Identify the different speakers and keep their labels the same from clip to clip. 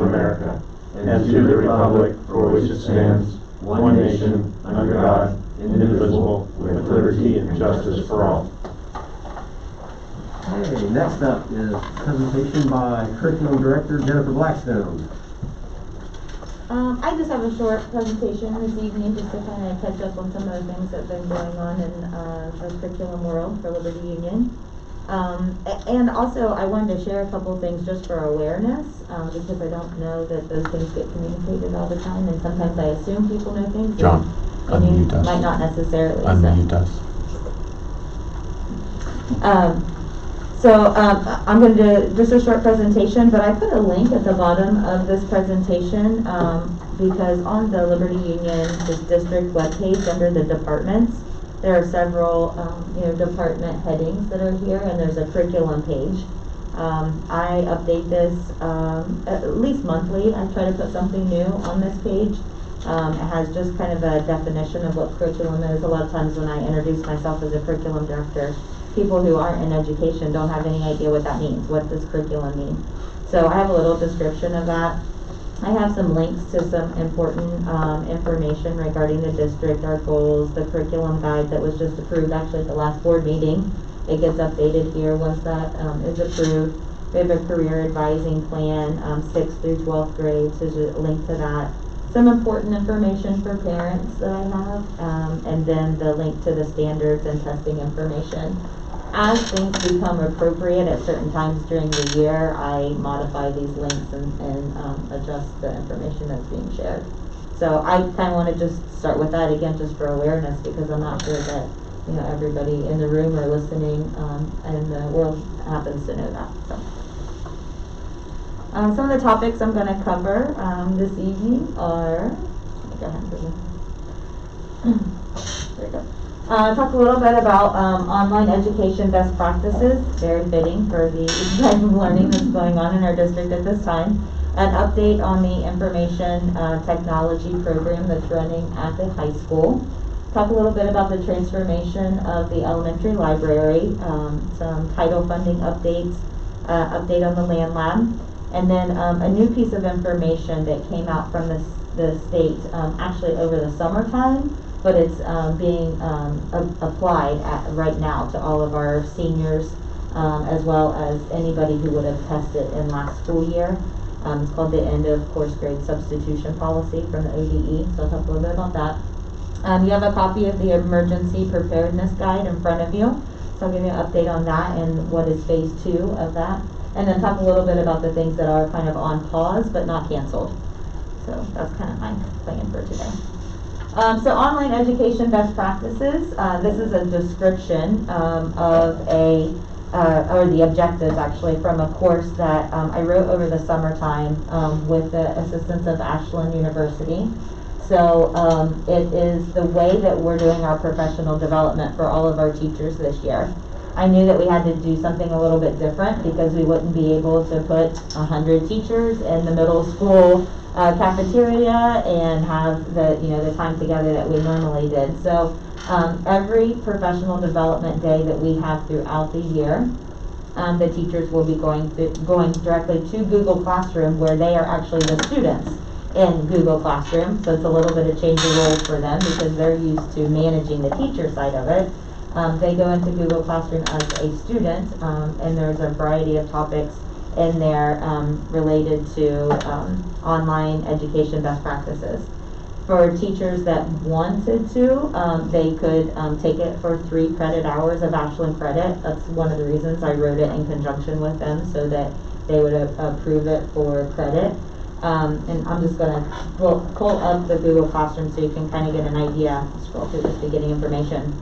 Speaker 1: America and to the republic for which it stands, one nation, under God, indivisible, with liberty and justice for all.
Speaker 2: Okay, next up is presentation by Curriculum Director Jennifer Blackstone.
Speaker 3: I just have a short presentation this evening just to kind of catch up on some of the things that have been going on in the curriculum world for Liberty Union. And also I wanted to share a couple of things just for awareness, because I don't know that those things get communicated all the time, and sometimes I assume people know things.
Speaker 4: John,
Speaker 3: and you
Speaker 4: unmute us.
Speaker 3: might not necessarily.
Speaker 4: Unmute us.
Speaker 3: So I'm going to do just a short presentation, but I put a link at the bottom of this presentation because on the Liberty Union district webpage under the departments, there are several department headings that are here, and there's a curriculum page. I update this at least monthly. I try to put something new on this page. It has just kind of a definition of what curriculum is. A lot of times when I introduce myself as a curriculum director, people who aren't in education don't have any idea what that means. What does curriculum mean? So I have a little description of that. I have some links to some important information regarding the district, our goals, the curriculum guide that was just approved actually at the last board meeting. It gets updated here once that is approved. We have a career advising plan, 6th through 12th grade, so there's a link to that. Some important information for parents that I have, and then the link to the standards and testing information. As things become appropriate at certain times during the year, I modify these links and adjust the information that's being shared. So I kind of want to just start with that again, just for awareness, because I'm not sure that everybody in the room or listening and the world happens to know that. So some of the topics I'm going to cover this evening are. Go ahead, there we go. Talk a little bit about online education best practices, very fitting for the type of learning that's going on in our district at this time. An update on the information technology program that's running at the high school. Talk a little bit about the transformation of the elementary library, some title funding updates, update on the land lab, and then a new piece of information that came out from the state actually over the summertime, but it's being applied right now to all of our seniors as well as anybody who would have tested in last school year. It's called the end of course grade substitution policy from the ODE, so I'll talk a little bit about that. You have a copy of the emergency preparedness guide in front of you, so I'll give you an update on that and what is phase 2 of that, and then talk a little bit about the things that are kind of on pause but not canceled. So that's kind of my plan for today. So online education best practices, this is a description of or the objectives actually from a course that I wrote over the summertime with the assistance of Ashland University. So it is the way that we're doing our professional development for all of our teachers this year. I knew that we had to do something a little bit different because we wouldn't be able to put 100 teachers in the middle school cafeteria and have the time together that we normally did. So every professional development day that we have throughout the year, the teachers will be going directly to Google Classroom, where they are actually the students in Google Classroom. So it's a little bit of change of role for them because they're used to managing the teacher side of it. They go into Google Classroom as a student, and there's a variety of topics in there related to online education best practices. For teachers that wanted to, they could take it for 3 credit hours of Ashland credit. That's one of the reasons I wrote it in conjunction with them, so that they would approve it for credit. And I'm just going to pull up the Google Classroom so you can kind of get an idea. Scroll through this beginning information.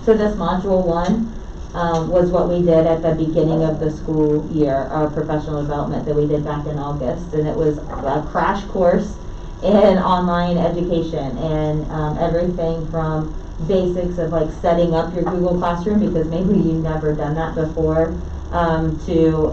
Speaker 3: So this module 1 was what we did at the beginning of the school year, our professional development that we did back in August, and it was a crash course in online education, and everything from basics of like setting up your Google Classroom, because maybe you've never done that before, to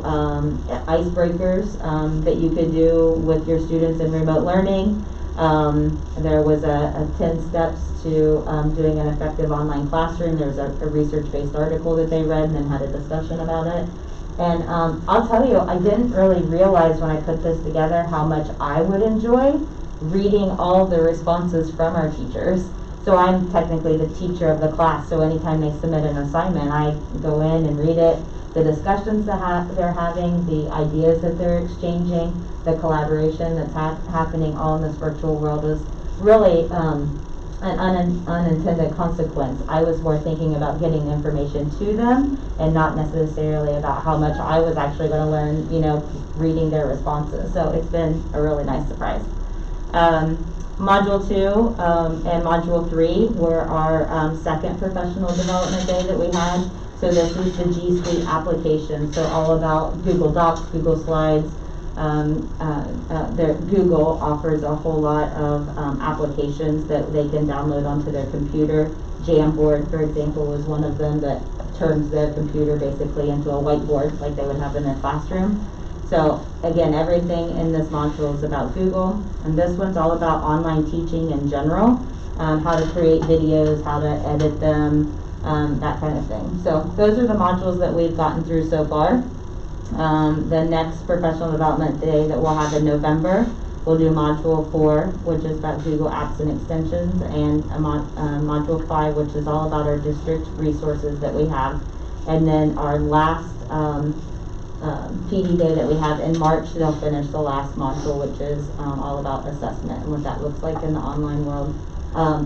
Speaker 3: icebreakers that you could do with your students in remote learning. There was a 10 steps to doing an effective online classroom. There's a research-based article that they read and then had a discussion about it. And I'll tell you, I didn't really realize when I put this together how much I would enjoy reading all the responses from our teachers. So I'm technically the teacher of the class, so anytime they submit an assignment, I go in and read it, the discussions that they're having, the ideas that they're exchanging, the collaboration that's happening all in this virtual world is really an unintended consequence. I was more thinking about getting information to them and not necessarily about how much I was actually going to learn, you know, reading their responses. So it's been a really nice surprise. Module 2 and Module 3 were our second professional development day that we had. So this is the G Suite application. So all about Google Docs, Google Slides. Google offers a whole lot of applications that they can download onto their computer. Jamboard, for example, is one of them that turns their computer basically into a whiteboard like they would have in their classroom. So again, everything in this module is about Google, and this one's all about online teaching in general, how to create videos, how to edit them, that kind of thing. So those are the modules that we've gotten through so far. The next professional development day that we'll have in November, we'll do Module 4, which is about Google Apps and Extensions, and Module 5, which is all about our district resources that we have. And then our last PD day that we have in March, they'll finish the last module, which is all about assessment and what that looks like in the online world.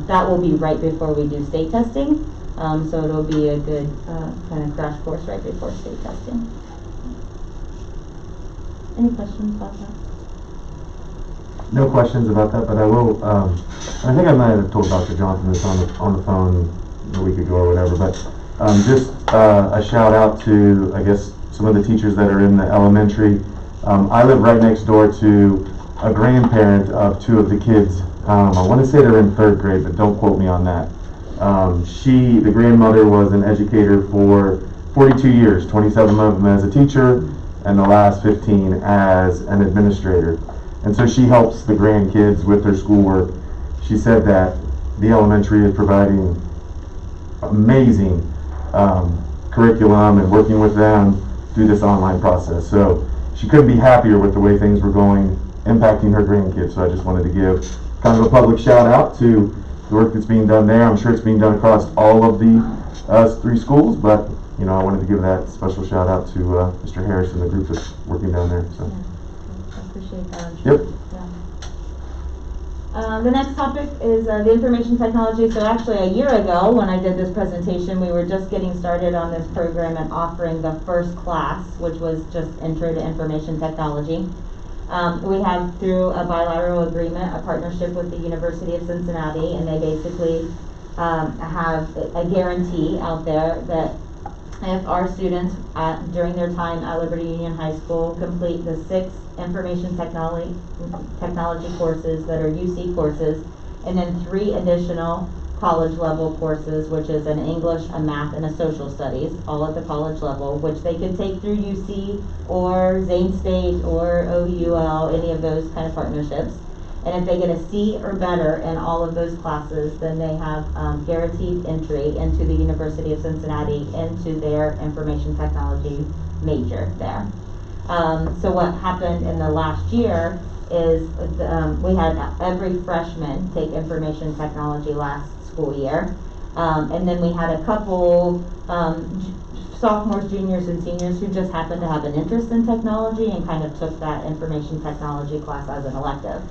Speaker 3: That will be right before we do state testing, so it'll be a good kind of crash course right before state testing. Any questions about that?
Speaker 4: No questions about that, but I will, I think I might have told Dr. Johnson this on the phone a week ago or whatever, but just a shout out to, I guess, some of the teachers that are in the elementary. I live right next door to a grandparent of two of the kids. I want to say they're in 3rd grade, but don't quote me on that. The grandmother was an educator for 42 years, 27 of them as a teacher, and the last 15 as an administrator. And so she helps the grandkids with their schoolwork. She said that the elementary is providing amazing curriculum and working with them through this online process. So she couldn't be happier with the way things were going, impacting her grandkids. So I just wanted to give kind of a public shout out to the work that's being done there. I'm sure it's being done across all of the 3 schools, but you know, I wanted to give that special shout out to Mr. Harris and the group that's working down there. So.
Speaker 3: Yeah, I appreciate that.
Speaker 4: Yep.
Speaker 3: Yeah. The next topic is the information technology. So actually a year ago when I did this presentation, we were just getting started on this program and offering the first class, which was just Intro to Information Technology. We have, through a bilateral agreement, a partnership with the University of Cincinnati, and they basically have a guarantee out there that if our students during their time at Liberty Union High School complete the 6 information technology courses that are UC courses, and then 3 additional college level courses, which is an English, a math, and a social studies, all at the college level, which they can take through UC or Zane State or OUL, any of those kind of partnerships. And if they get a C or better in all of those classes, then they have guaranteed entry into the University of Cincinnati into their information technology major there. So what happened in the last year is we had every freshman take information technology last school year. And then we had a couple sophomores, juniors, and seniors who just happened to have an interest in technology and kind of took that information technology class as an elective.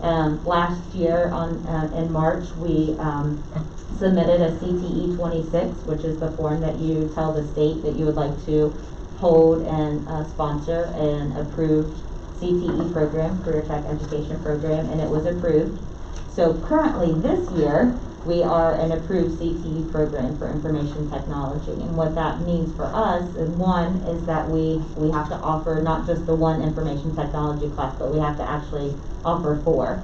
Speaker 3: Last year in March, we submitted a CTE 26, which is the form that you tell the state that you would like to hold and sponsor an approved CTE program, Career Track Education Program, and it was approved. So currently this year, we are an approved CTE program for information technology. And what that means for us is, one, is that we have to offer not just the one information technology class, but we have to actually offer 4.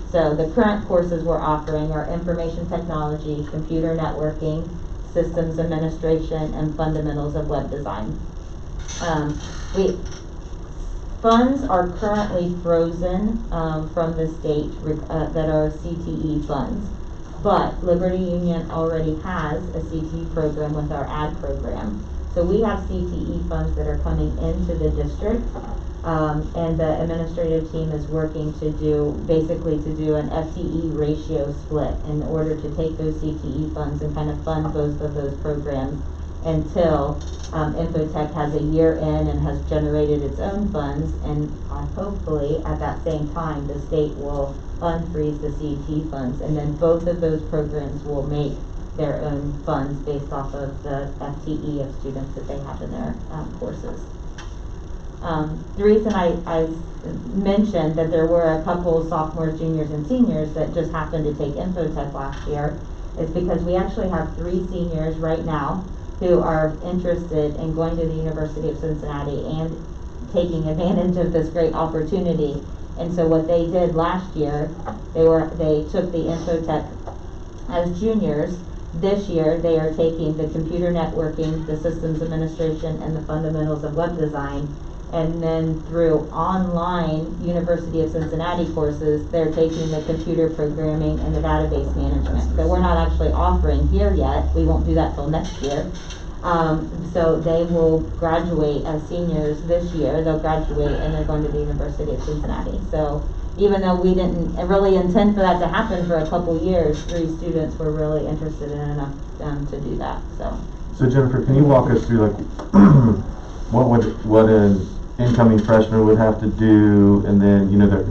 Speaker 3: So the current courses we're offering are information technology, computer networking, systems administration, and fundamentals of web design. Funds are currently frozen from the state that are CTE funds. But Liberty Union already has a CTE program with our AD program. So we have CTE funds that are coming into the district, and the administrative team is working to do an FTE ratio split in order to take those CTE funds and kind of fund both of those programs until Infotech has a year in and has generated its own funds, and hopefully at that same time the state will unfreeze the CET funds, and then both of those programs will make their own funds based off of the FTE of students that they have in their courses. The reason I mentioned that there were a couple sophomores, juniors, and seniors that just happened to take Infotech last year is because we actually have 3 seniors right now who are interested in going to the University of Cincinnati and taking advantage of this great opportunity. And so what they did last year, they took the Infotech as juniors. This year they are taking the computer networking, the systems administration, and the fundamentals of web design. And then through online University of Cincinnati courses, they're taking the computer programming and the database management that we're not actually offering here yet. We won't do that till next year. So they will graduate as seniors this year. They'll graduate and they're going to the University of Cincinnati. So even though we didn't really intend for that to happen for a couple years, 3 students were really interested in enough to do that.
Speaker 4: So Jennifer, can you walk us through like what an incoming freshman would have to do, and then their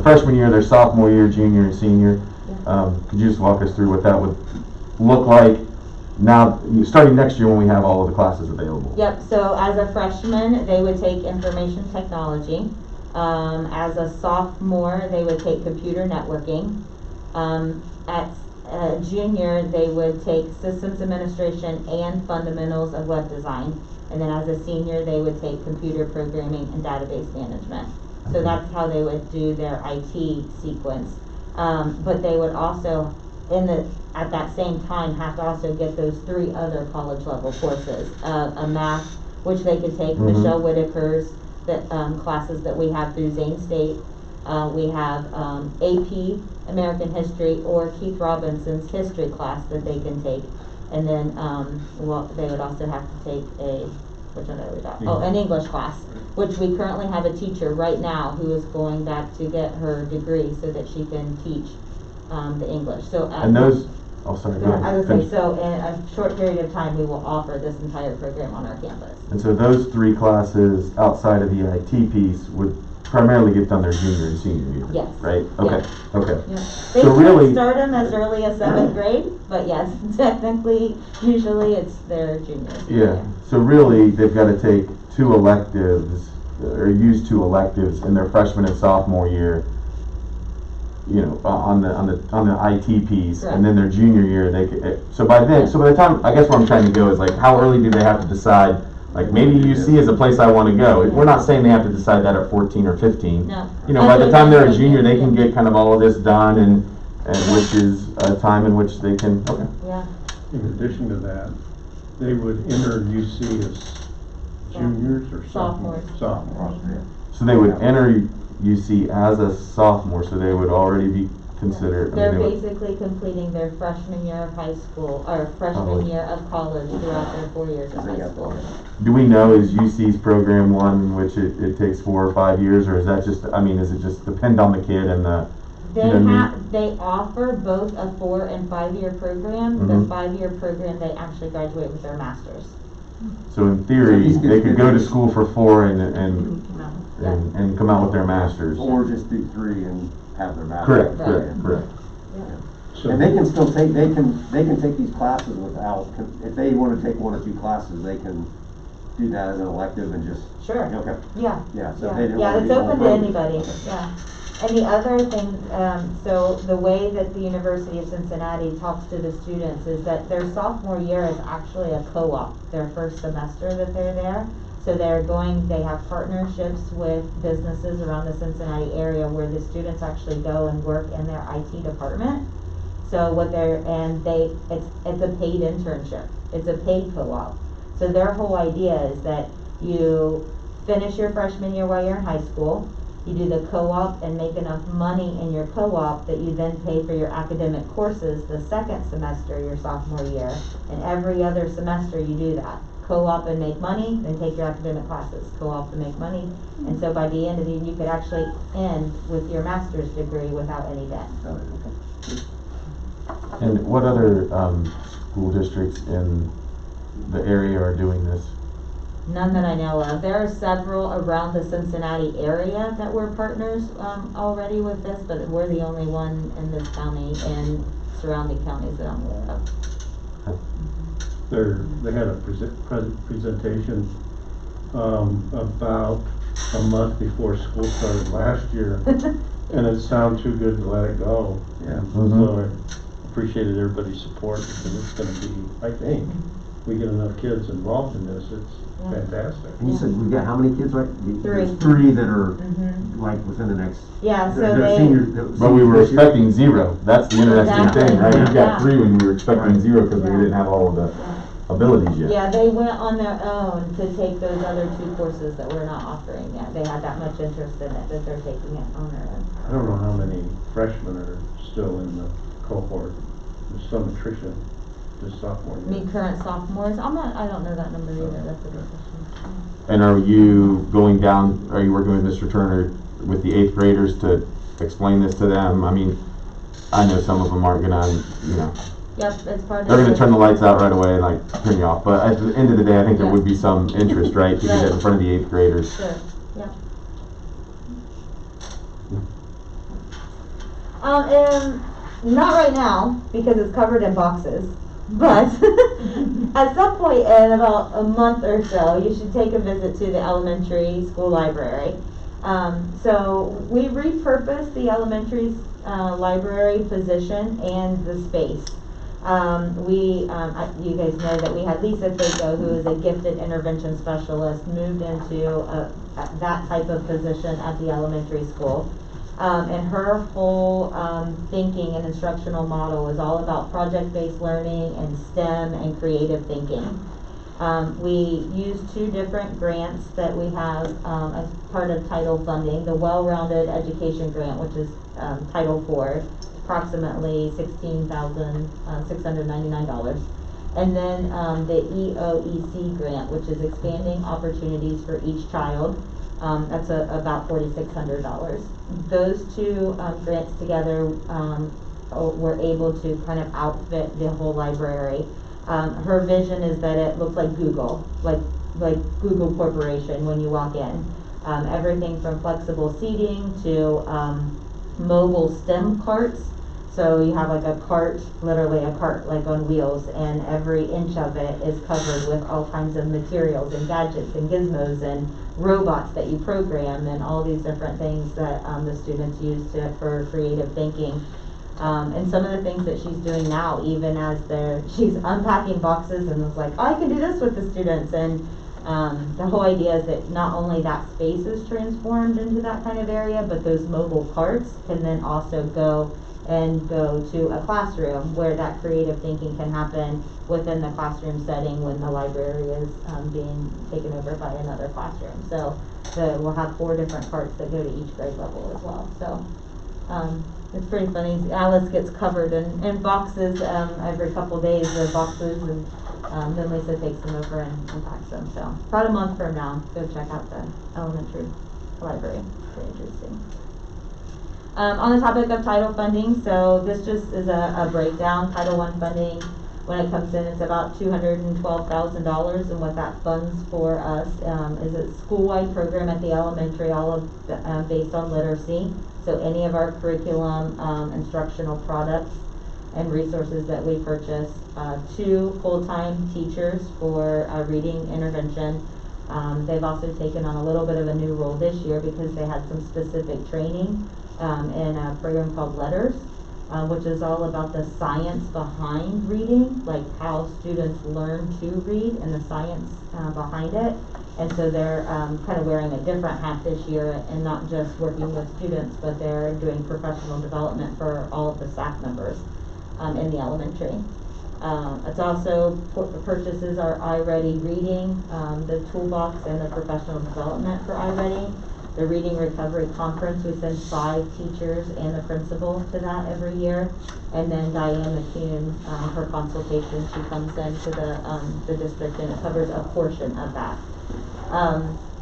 Speaker 4: freshman year, their sophomore year, junior, and senior?
Speaker 3: Yeah.
Speaker 4: Could you just walk us through what that would look like now, starting next year when we have all of the classes available?
Speaker 3: Yep. So as a freshman, they would take information technology. As a sophomore, they would take computer networking. At junior, they would take systems administration and fundamentals of web design. And then as a senior, they would take computer programming and database management. So that's how they would do their IT sequence. But they would also, at that same time, have to also get those 3 other college level courses. A math, which they could take, Michelle Whitaker's classes that we have through Zane State. We have AP, American History, or Keith Robinson's history class that they can take. And then they would also have to take an English class, which we currently have a teacher right now who is going back to get her degree so that she can teach the English. So
Speaker 4: and those, oh sorry, go ahead.
Speaker 3: I was going to say, so in a short period of time we will offer this entire program on our campus.
Speaker 4: And so those 3 classes outside of the IT piece would primarily get done their junior and senior year.
Speaker 3: Yes.
Speaker 4: Right? Okay.
Speaker 3: Yeah.
Speaker 4: Okay.
Speaker 3: Yeah. They
Speaker 4: So
Speaker 3: can
Speaker 4: really
Speaker 3: start them as early as 7th grade, but yes, technically, usually it's their juniors.
Speaker 4: Yeah. So really, they've got to take 2 electives or use 2 electives in their freshman and sophomore year. On the IT piece,
Speaker 3: Correct.
Speaker 4: And then their junior year, they could. So by the time, I guess where I'm trying to go is like, how early do they have to decide? Like maybe UC is a place I want to go.
Speaker 3: Yeah.
Speaker 4: We're not saying they have to decide that at 14 or 15.
Speaker 3: No.
Speaker 4: By the time they're a junior, they can get kind of all of this done, and which is a time in which they can. Okay.
Speaker 3: Yeah.
Speaker 1: In addition to that, they would enter UC as juniors or sophomores? Sophomores.
Speaker 4: So they would enter UC as a sophomore, so they would already be considered.
Speaker 3: They're basically completing their freshman year of high school, or freshman year of college throughout their 4 years of high school.
Speaker 4: Do we know, is UC's program one in which it takes 4 or 5 years, or is that just, is it just depend on the kid and the...
Speaker 3: They offer both a 4 and 5 year program. The 5-year program, they actually graduate with their master's.
Speaker 4: So in theory, they could go to school for 4 and come out with their master's.
Speaker 5: Or just do 3 and have their master's.
Speaker 4: Correct.
Speaker 3: Yeah.
Speaker 1: So
Speaker 5: And they can still take, they can take these classes without, if they want to take 1 or 2 classes, they can do that as an elective and just.
Speaker 3: Sure.
Speaker 5: Okay.
Speaker 3: Yeah.
Speaker 5: Yeah, so if they didn't want to
Speaker 3: it's
Speaker 5: do the whole
Speaker 3: open to
Speaker 5: program.
Speaker 3: anybody, yeah. And the other thing, so the way that the University of Cincinnati talks to the students is that their sophomore year is actually a co-op, their first semester that they're there. So they have partnerships with businesses around the Cincinnati area where the students actually go and work in their IT department. So it's a paid internship. It's a paid co-op. So their whole idea is that you finish your freshman year while you're in high school, you do the co-op and make enough money in your co-op that you then pay for your academic courses the second semester your sophomore year, and every other semester you do that. co-op and make money, then take your academic classes, co-op and make money. And so by the end of the year, you could actually end with your master's degree without any debt.
Speaker 4: And what other school districts in the area are doing this?
Speaker 3: None that I know of. There are several around the Cincinnati area that were partners already with this, but we're the only one in this county and surrounding counties that I'm aware of.
Speaker 1: They had a presentation about a month before school started last year, and it sounded too good to let it go.
Speaker 5: Yeah.
Speaker 1: So I appreciated everybody's support, because it's going to be, I think, we get enough kids involved in this, it's fantastic.
Speaker 5: And you said we've got how many kids, right? There's
Speaker 3: 3.
Speaker 5: 3 that are like within the next.
Speaker 3: Yeah, so
Speaker 5: they're
Speaker 3: they,
Speaker 5: seniors.
Speaker 4: But we were expecting 0. That's the interesting
Speaker 3: Exactly.
Speaker 4: thing, right? We've
Speaker 3: Yeah.
Speaker 4: got 3 when we were expecting
Speaker 5: Right.
Speaker 4: 0 because we
Speaker 3: Yeah.
Speaker 4: didn't have all of the abilities yet.
Speaker 3: yeah, they went on their own to take those other 2 courses that we're not offering yet. They had that much interest in it that they're taking it on their own.
Speaker 1: I don't know how many freshmen are still in the cohort. There's some attrition this sophomore
Speaker 3: I mean,
Speaker 1: year.
Speaker 3: current sophomores, I don't know that number either, that's a good question.
Speaker 4: And are you going down, are you working with Mr. Turner with the 8th graders to explain this to them? I mean, I know some of them aren't gonna, you know,
Speaker 3: Yep, it's part of.
Speaker 4: they're gonna turn the lights out right away and like turn you off. But at the end of the day, I think there would be some interest, right, to get it in front of the 8th graders.
Speaker 3: Sure, yep. And not right now, because it's covered in boxes, but at some point in about a month or so, you should take a visit to the elementary school library. So we repurposed the elementary library position and the space. You guys know that we had Lisa Fago, who is a gifted intervention specialist, moved into that type of position at the elementary school. And her whole thinking and instructional model is all about project-based learning and STEM and creative thinking. We use 2 different grants that we have as part of title funding. The Well-Rounded Education Grant, which is Title IV, approximately $16,699. And then the EOEC grant, which is Expanding Opportunities for Each Child. That's about $4,600. Those 2 grants together were able to kind of outfit the whole library. Her vision is that it looks like Google, like Google Corporation when you walk in. Everything from flexible seating to mobile STEM carts. So you have like a cart, literally a cart like on wheels, and every inch of it is covered with all kinds of materials and gadgets and gizmos and robots that you program and all these different things that the students use for creative thinking. And some of the things that she's doing now, even as she's unpacking boxes and was like, I can do this with the students. And the whole idea is that not only that space is transformed into that kind of area, but those mobile carts can then also go to a classroom where that creative thinking can happen within the classroom setting when the library is being taken over by another classroom. So we'll have 4 different carts that go to each grade level as well. So it's pretty funny. Alice gets covered in boxes every couple days, the boxes, and then Lisa takes them over and packs them. So about a month from now, go check out the elementary library. Pretty interesting. On the topic of title funding, so this just is a breakdown. Title I funding, when it comes in, it's about $212,000, and what that funds for us is a school-wide program at the elementary, all of based on literacy. So any of our curriculum, instructional products, and resources that we purchase. 2 full-time teachers for reading intervention. They've also taken on a little bit of a new role this year because they had some specific training in a program called Letters, which is all about the science behind reading, like how students learn to read and the science behind it. And so they're kind of wearing a different hat this year and not just working with students, but they're doing professional development for all of the staff members in the elementary. It's also purchases our iReady reading, the toolbox and the professional development for iReady. The Reading Recovery Conference, we send 5 teachers and the principal to that every year. And then Diane McCune, her consultation, she comes into the district and it covers a portion of that.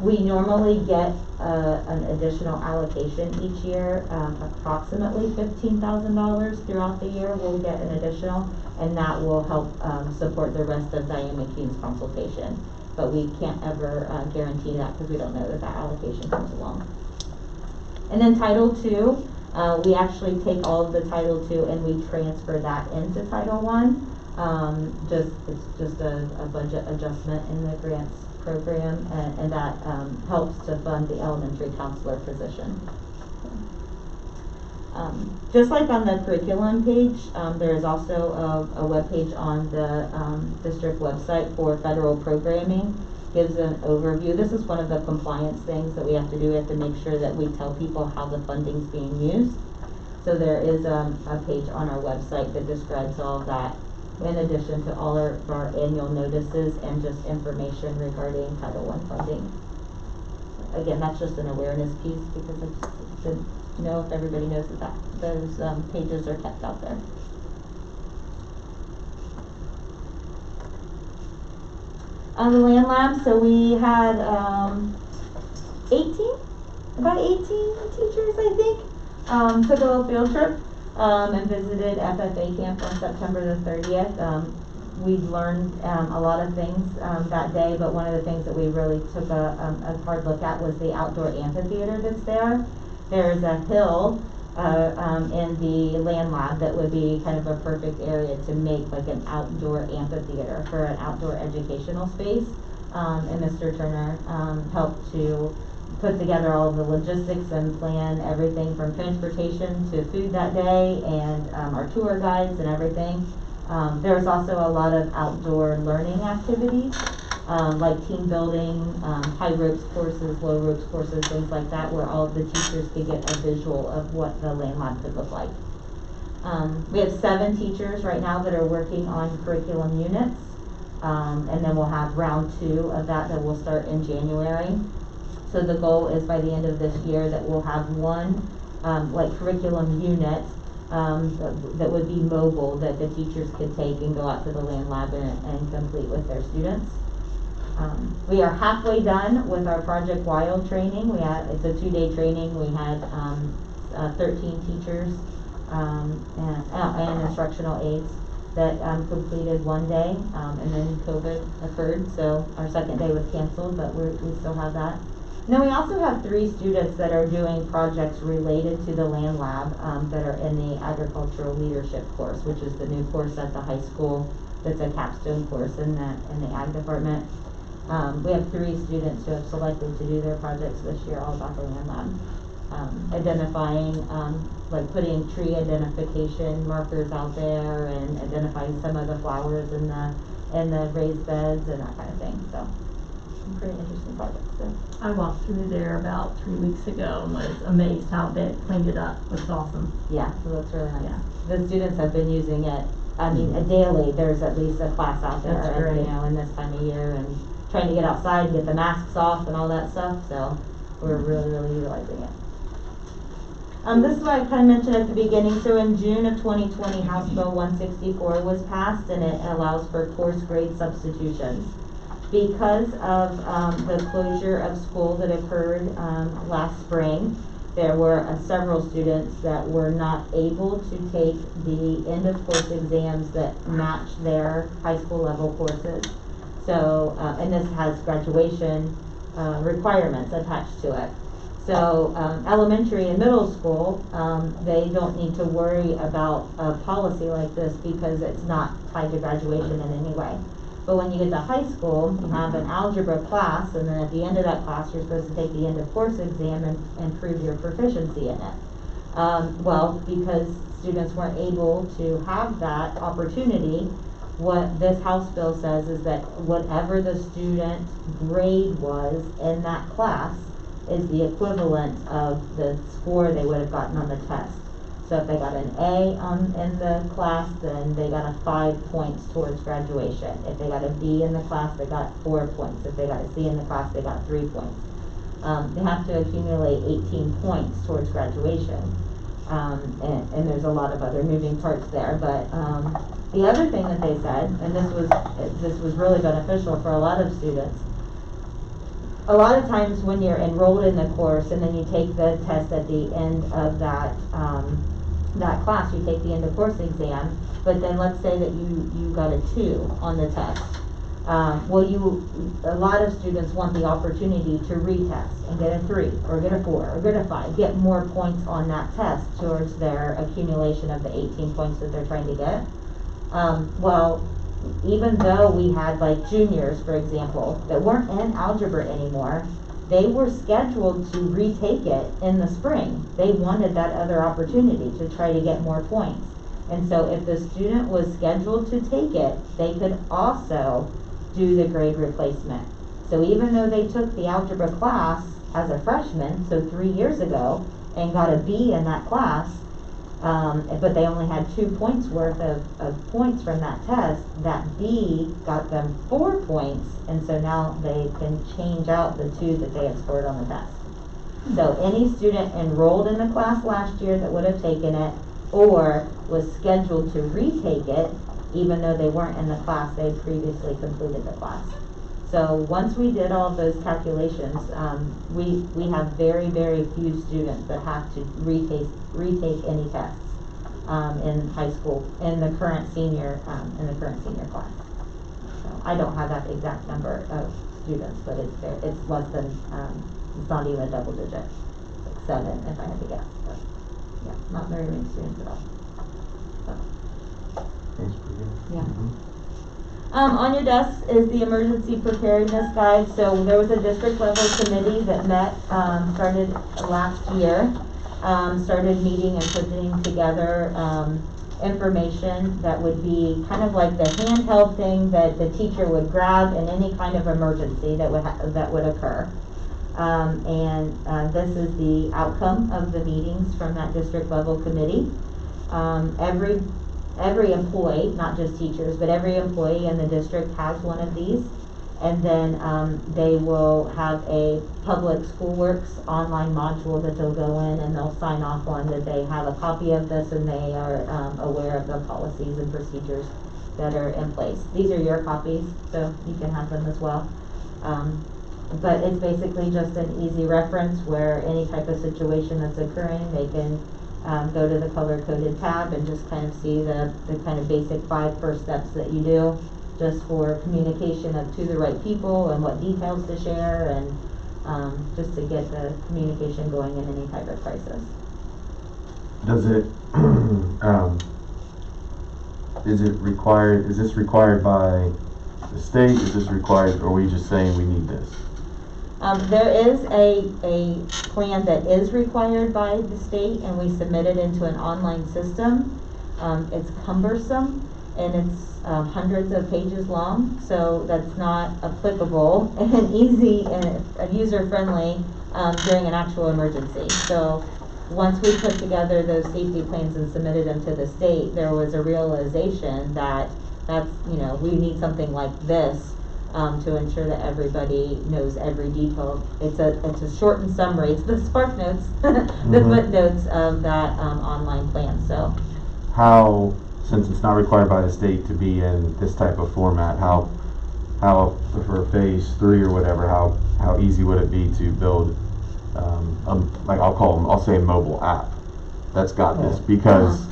Speaker 3: We normally get an additional allocation each year, approximately $15,000 throughout the year. We'll get an additional, and that will help support the rest of Diane McCune's consultation. But we can't ever guarantee that because we don't know that allocation comes along. And then Title II, we actually take all of the Title II and we transfer that into Title I. It's just a budget adjustment in the grants program, and that helps to fund the elementary counselor position. Just like on the curriculum page, there is also a web page on the district website for federal programming. Gives an overview. This is one of the compliance things that we have to do. We have to make sure that we tell people how the funding's being used. So there is a page on our website that describes all of that, in addition to all of our annual notices and just information regarding Title I funding. Again, that's just an awareness piece because I just didn't know if everybody knows that those pages are kept out there. On the land lab, so we had about 18 teachers, I think, took a little field trip and visited FFA camp on September the 30th. We learned a lot of things that day, but one of the things that we really took a hard look at was the outdoor amphitheater that's there. There's a hill in the land lab that would be kind of a perfect area to make like an outdoor amphitheater for an outdoor educational space. And Mr. Turner helped to put together all of the logistics and plan everything from transportation to food that day and our tour guides and everything. There's also a lot of outdoor learning activities like team building, high ropes courses, low ropes courses, things like that, where all of the teachers could get a visual of what the land lab could look like. We have 7 teachers right now that are working on curriculum units, and then we'll have round 2 of that will start in January. So the goal is by the end of this year that we'll have one like curriculum unit that would be mobile that the teachers could take and go out to the land lab and complete with their students. We are halfway done with our Project Wild training. It's a 2-day training. We had 13 teachers and instructional aides that completed 1 day, and then COVID occurred, so our second day was canceled, but we still have that. And then we also have 3 students that are doing projects related to the land lab that are in the agricultural leadership course, which is the new course at the high school. That's a capstone course in the ag department. We have 3 students who have selected to do their projects this year, all about the land lab. Identifying, like putting tree identification markers out there and identifying some of the flowers in the raised beds and that kind of thing. So, some pretty interesting projects. So.
Speaker 6: I walked through there about 3 weeks ago and was amazed how they cleaned it up. It was awesome.
Speaker 3: Yeah, so that's really nice.
Speaker 6: Yeah.
Speaker 3: The students have been using it. I mean, daily. There's at least a class out there, in this time of year, and trying to get outside, get the masks off, and all that stuff. So, we're really, really utilizing it. This is what I kind of mentioned at the beginning. So in June of 2020, House Bill 164 was passed, and it allows for course grade substitutions. Because of the closure of school that occurred last spring, there were several students that were not able to take the end of course exams that match their high school level courses. So, and this has graduation requirements attached to it. So elementary and middle school, they don't need to worry about a policy like this because it's not tied to graduation in any way. But when you get to high school, you have an algebra class, and then at the end of that class, you're supposed to take the end of course exam and prove your proficiency in it. Well, because students weren't able to have that opportunity, what this House bill says is that whatever the student grade was in that class is the equivalent of the score they would have gotten on the test. So if they got an A in the class, then they got a 5 points towards graduation. If they got a B in the class, they got 4 points. If they got a C in the class, they got 3 points. they have to accumulate 18 points towards graduation. And there's a lot of other moving parts there, but the other thing that they said, and this was really beneficial for a lot of students, a lot of times when you're enrolled in the course and then you take the test at the end of that class, you take the end of course exam, but then let's say that you got a 2 on the test. A lot of students want the opportunity to retest and get a 3 or get a 4 or get a 5, get more points on that test towards their accumulation of the 18 points that they're trying to get. Well, even though we had like juniors, for example, that weren't in algebra anymore, they were scheduled to retake it in the spring. They wanted that other opportunity to try to get more points. And so if the student was scheduled to take it, they could also do the grade replacement. So even though they took the algebra class as a freshman, so 3 years ago, and got a B in that class, but they only had 2 points worth of points from that test, that B got them 4 points, and so now they can change out the 2 that they had scored on the test. So any student enrolled in the class last year that would have taken it, or was scheduled to retake it, even though they weren't in the class, they had previously completed the class. So once we did all of those calculations, we have very, very few students that have to retake any tests in high school in the current senior class. So I don't have that exact number of students, but it's less than it's not even a double digit, like 7 if I had to guess. But yeah, not very many students at all. So.
Speaker 4: Thanks for you.
Speaker 3: Yeah. On your desk is the emergency preparedness guide. So there was a district level committee that met, started last year, started meeting and putting together information that would be kind of like the handheld thing that the teacher would grab in any kind of emergency that would occur. This is the outcome of the meetings from that district level committee. Every employee, not just teachers, but every employee in the district has one of these. And then they will have a public schoolworks online module that they'll go in and they'll sign off on that they have a copy of this and they are aware of the policies and procedures that are in place. These are your copies, so you can have them as well. But it's basically just an easy reference where any type of situation that's occurring, they can go to the color-coded tab and just kind of see the kind of basic 5 first steps that you do just for communication to the right people and what details to share and just to get the communication going in any type of crisis.
Speaker 4: Does it, is this required by the state? Is this required, or are we just saying we need this?
Speaker 3: There is a plan that is required by the state, and we submit it into an online system. It's cumbersome, and it's hundreds of pages long, so that's not applicable and easy and user-friendly during an actual emergency. So once we put together those safety plans and submitted them to the state, there was a realization that we need something like this to ensure that everybody knows every detail. It's a shortened summary. It's the Spark Notes, the footnotes of that online plan. So,
Speaker 4: how, since it's not required by the state to be in this type of format, how for phase 3 or whatever, how easy would it be to build, like I'll say a mobile app that's got this, because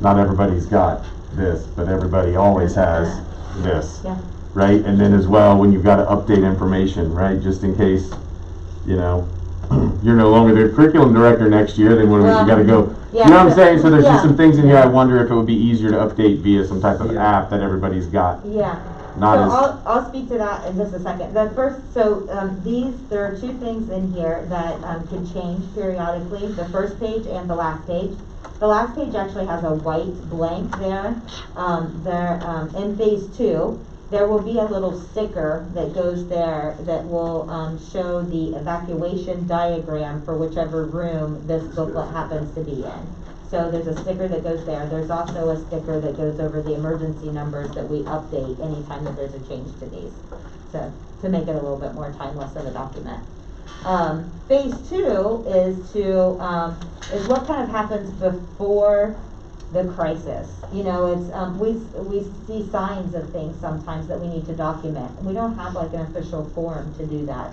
Speaker 4: not everybody's got this, but everybody always has this.
Speaker 3: Yeah.
Speaker 4: Right? And then as well, when you've got to update information, right? Just in case, you're no longer the curriculum director next year, then you got to go.
Speaker 3: Yeah,
Speaker 4: you know what I'm saying? So there's just
Speaker 3: yeah.
Speaker 4: some things in here I wonder if it would be easier to update via some type of app that everybody's got.
Speaker 3: Yeah.
Speaker 4: Not
Speaker 3: I'll speak to that in just a second. There are 2 things in here that could change periodically, the first page and the last page. The last page actually has a white blank there. In phase 2, there will be a little sticker that goes there that will show the evacuation diagram for whichever room this booklet happens to be in. So there's a sticker that goes there. There's also a sticker that goes over the emergency numbers that we update anytime that there's a change to these, to make it a little bit more timeless of a document. Phase two is is what kind of happens before the crisis. You know, it's, we see signs of things sometimes that we need to document. We don't have like an official form to do that.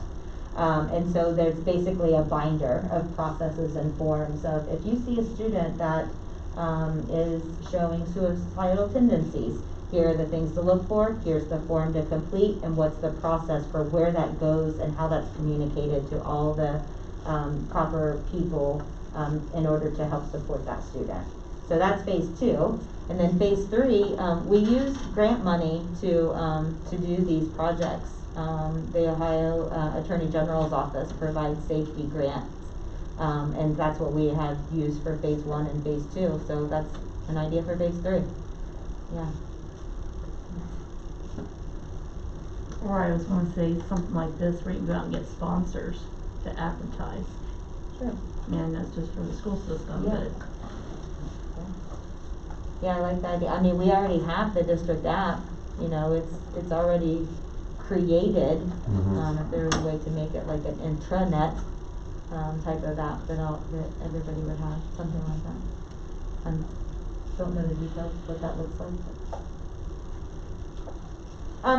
Speaker 3: And so there's basically a binder of processes and forms of, if you see a student that is showing suicidal tendencies, here are the things to look for, here's the form to complete, and what's the process for where that goes and how that's communicated to all the proper people in order to help support that student. So that's phase two. And then phase three, we use grant money to do these projects. The Ohio Attorney General's office provides safety grants, and that's what we have used for phase one and phase two. So that's an idea for phase three. Yeah.
Speaker 6: Or I was gonna say something like this, where you can go out and get sponsors to advertise.
Speaker 3: Sure.
Speaker 6: And that's just for the school system,
Speaker 3: Yeah.
Speaker 6: but.
Speaker 3: Yeah, I like that idea. I mean, we already have the district app, you know, it's already created. If there was a way to make it like an intranet type of app that everybody would have, something like that. Don't know the details of what that looks like.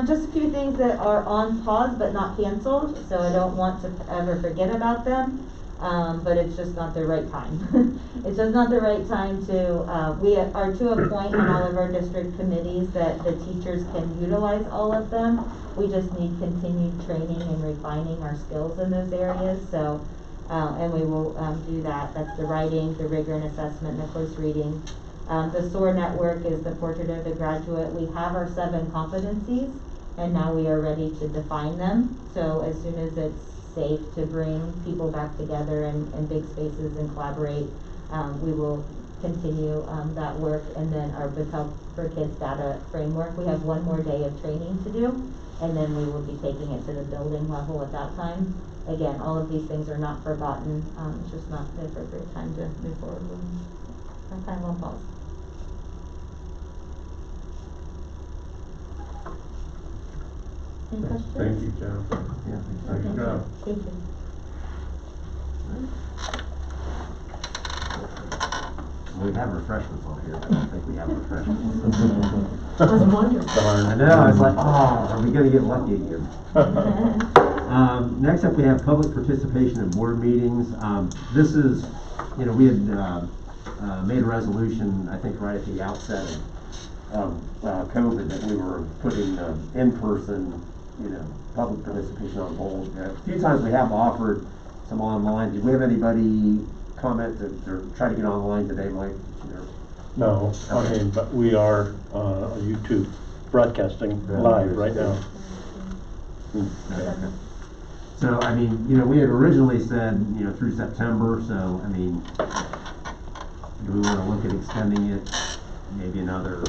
Speaker 3: Just a few things that are on pause but not canceled, so I don't want to ever forget about them. But it's just not the right time. It's just not the right time to, we are to a point on all of our district committees that the teachers can utilize all of them. We just need continued training and refining our skills in those areas. So, and we will do that. That's the writing, the rigor and assessment, and the close reading. The SOAR network is the portrait of the graduate. We have our 7 competencies, and now we are ready to define them. So as soon as it's safe to bring people back together in big spaces and collaborate, we will continue that work. And then our Big Help for Kids data framework, we have 1 more day of training to do, and then we will be taking it to the building level at that time. Again, all of these things are not forgotten. It's just not the appropriate time to move forward with them. I'm kind of on pause. Any questions?
Speaker 1: Thank you, Jennifer.
Speaker 5: Yeah,
Speaker 1: Nice job.
Speaker 3: Thank you.
Speaker 5: We have refreshments on here, but I don't think we have refreshments.
Speaker 6: I was wondering.
Speaker 5: I know, I was like, oh, are we gonna get lucky again? Next up, we have public participation in board meetings. This is, you know, we had made a resolution, I think right at the outset of COVID, that we were putting in-person, you know, public participation on hold. A few times we have offered some online. Did we have anybody comment or try to get online today, Mike?
Speaker 7: No,
Speaker 5: Okay.
Speaker 7: I mean, but we are on YouTube broadcasting live right now.
Speaker 5: Okay. So, I mean, you know, we had originally said, you know, through September, so, I mean, do we want to look at extending it maybe another,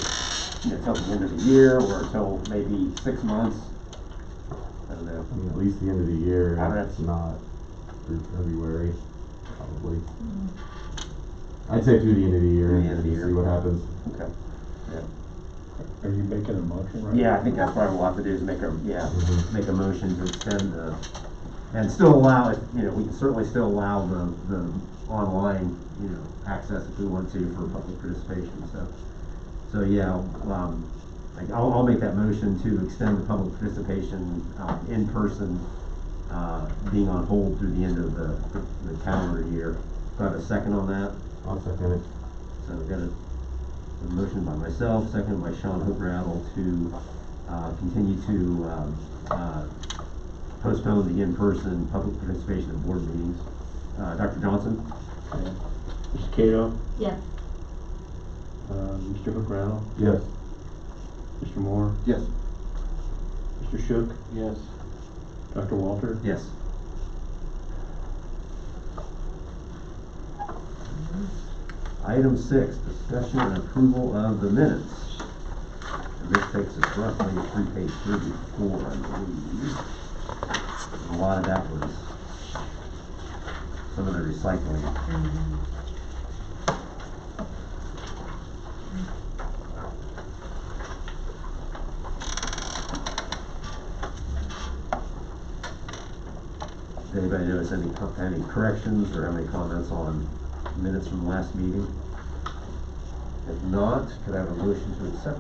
Speaker 5: you know, till the end of the year, or till maybe 6 months? I don't know.
Speaker 4: I mean, at least the end of the year,
Speaker 5: How
Speaker 4: if
Speaker 5: that's-
Speaker 4: it's not through February, probably. I'd say through the end of the year,
Speaker 5: Through the
Speaker 4: and
Speaker 5: end of the
Speaker 4: see
Speaker 5: year.
Speaker 4: what happens.
Speaker 5: Okay. Yeah.
Speaker 7: Are you making a motion right
Speaker 5: Yeah,
Speaker 7: now?
Speaker 5: I think that's what we'll have to do is make a,
Speaker 4: Mhm.
Speaker 5: make a motion to extend the, and still allow it, you know, we can certainly still allow the online, you know, access if we want to for public participation, so yeah, I'll make that motion to extend the public participation, in person, being on hold through the end of the calendar year. Do I have a second on that?
Speaker 4: I'll second it.
Speaker 5: So we've got a motion by myself, second by Sean Hookrattle to continue to postpone the in-person public participation in board meetings. Dr. Johnson?
Speaker 7: Mr. Cato,
Speaker 6: Yes.
Speaker 7: Mr. Hookrattle,
Speaker 4: Yes.
Speaker 7: Mr. Moore,
Speaker 5: Yes.
Speaker 7: Mr. Shook? Yes. Dr. Walter?
Speaker 5: Yes. Item 6, discussion and approval of the minutes. And this takes us roughly through page 34, I believe. And a lot of that was some of the recycling. Does anybody notice any corrections or have any comments on minutes from the last meeting? If not, could I have a motion to accept?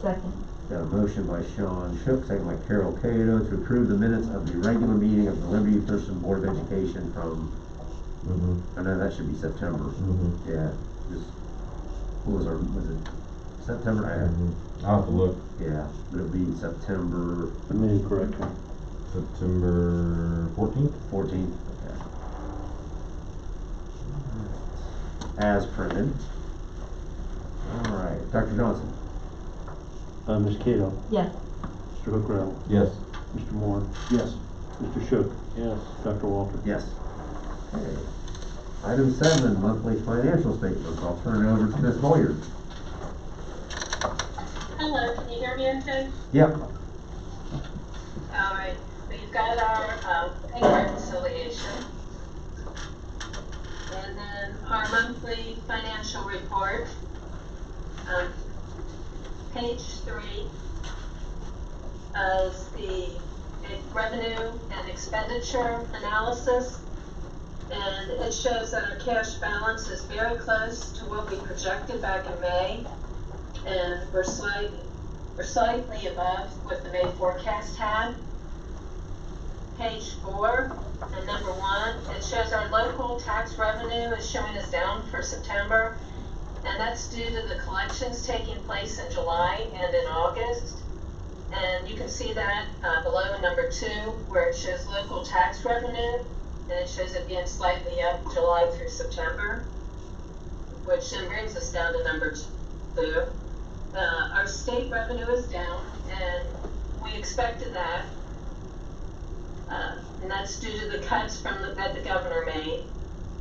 Speaker 6: Second.
Speaker 5: Got a motion by Sean Shook, second by Carol Cato, to approve the minutes of the regular meeting of the Liberty-Thurston Board of Education from, I know that should be September. Yeah, just, was it September?
Speaker 4: I'll have to look.
Speaker 5: Yeah, but it'll be September
Speaker 7: The minute correction.
Speaker 4: September 14th?
Speaker 5: 14th. Okay. As printed. All right, Dr. Johnson.
Speaker 7: Ms. Cato,
Speaker 6: Yes.
Speaker 7: Mr. Hookrell,
Speaker 4: Yes.
Speaker 7: Mr. Moore,
Speaker 1: Yes.
Speaker 7: Mr. Shook. Yes. Dr. Walter.
Speaker 5: Yes. Okay. Item 7, monthly financial statements. I'll turn it over to Ms. Boyer.
Speaker 8: Hello, can you hear me okay?
Speaker 5: Yep.
Speaker 8: All right, we've got our pay reconciliation. And then our monthly financial report. Page 3 is the revenue and expenditure analysis. And it shows that our cash balance is very close to what we projected back in May. And we're slightly above what the May forecast had. Page 4 and number 1, it shows our local tax revenue is showing us down for September, and that's due to the collections taking place in July and in August. And you can see that below in number 2, where it shows local tax revenue, and it shows it being slightly up July through September, which then brings us down to number 2. Our state revenue is down, and we expected that. And that's due to the cuts that the governor made.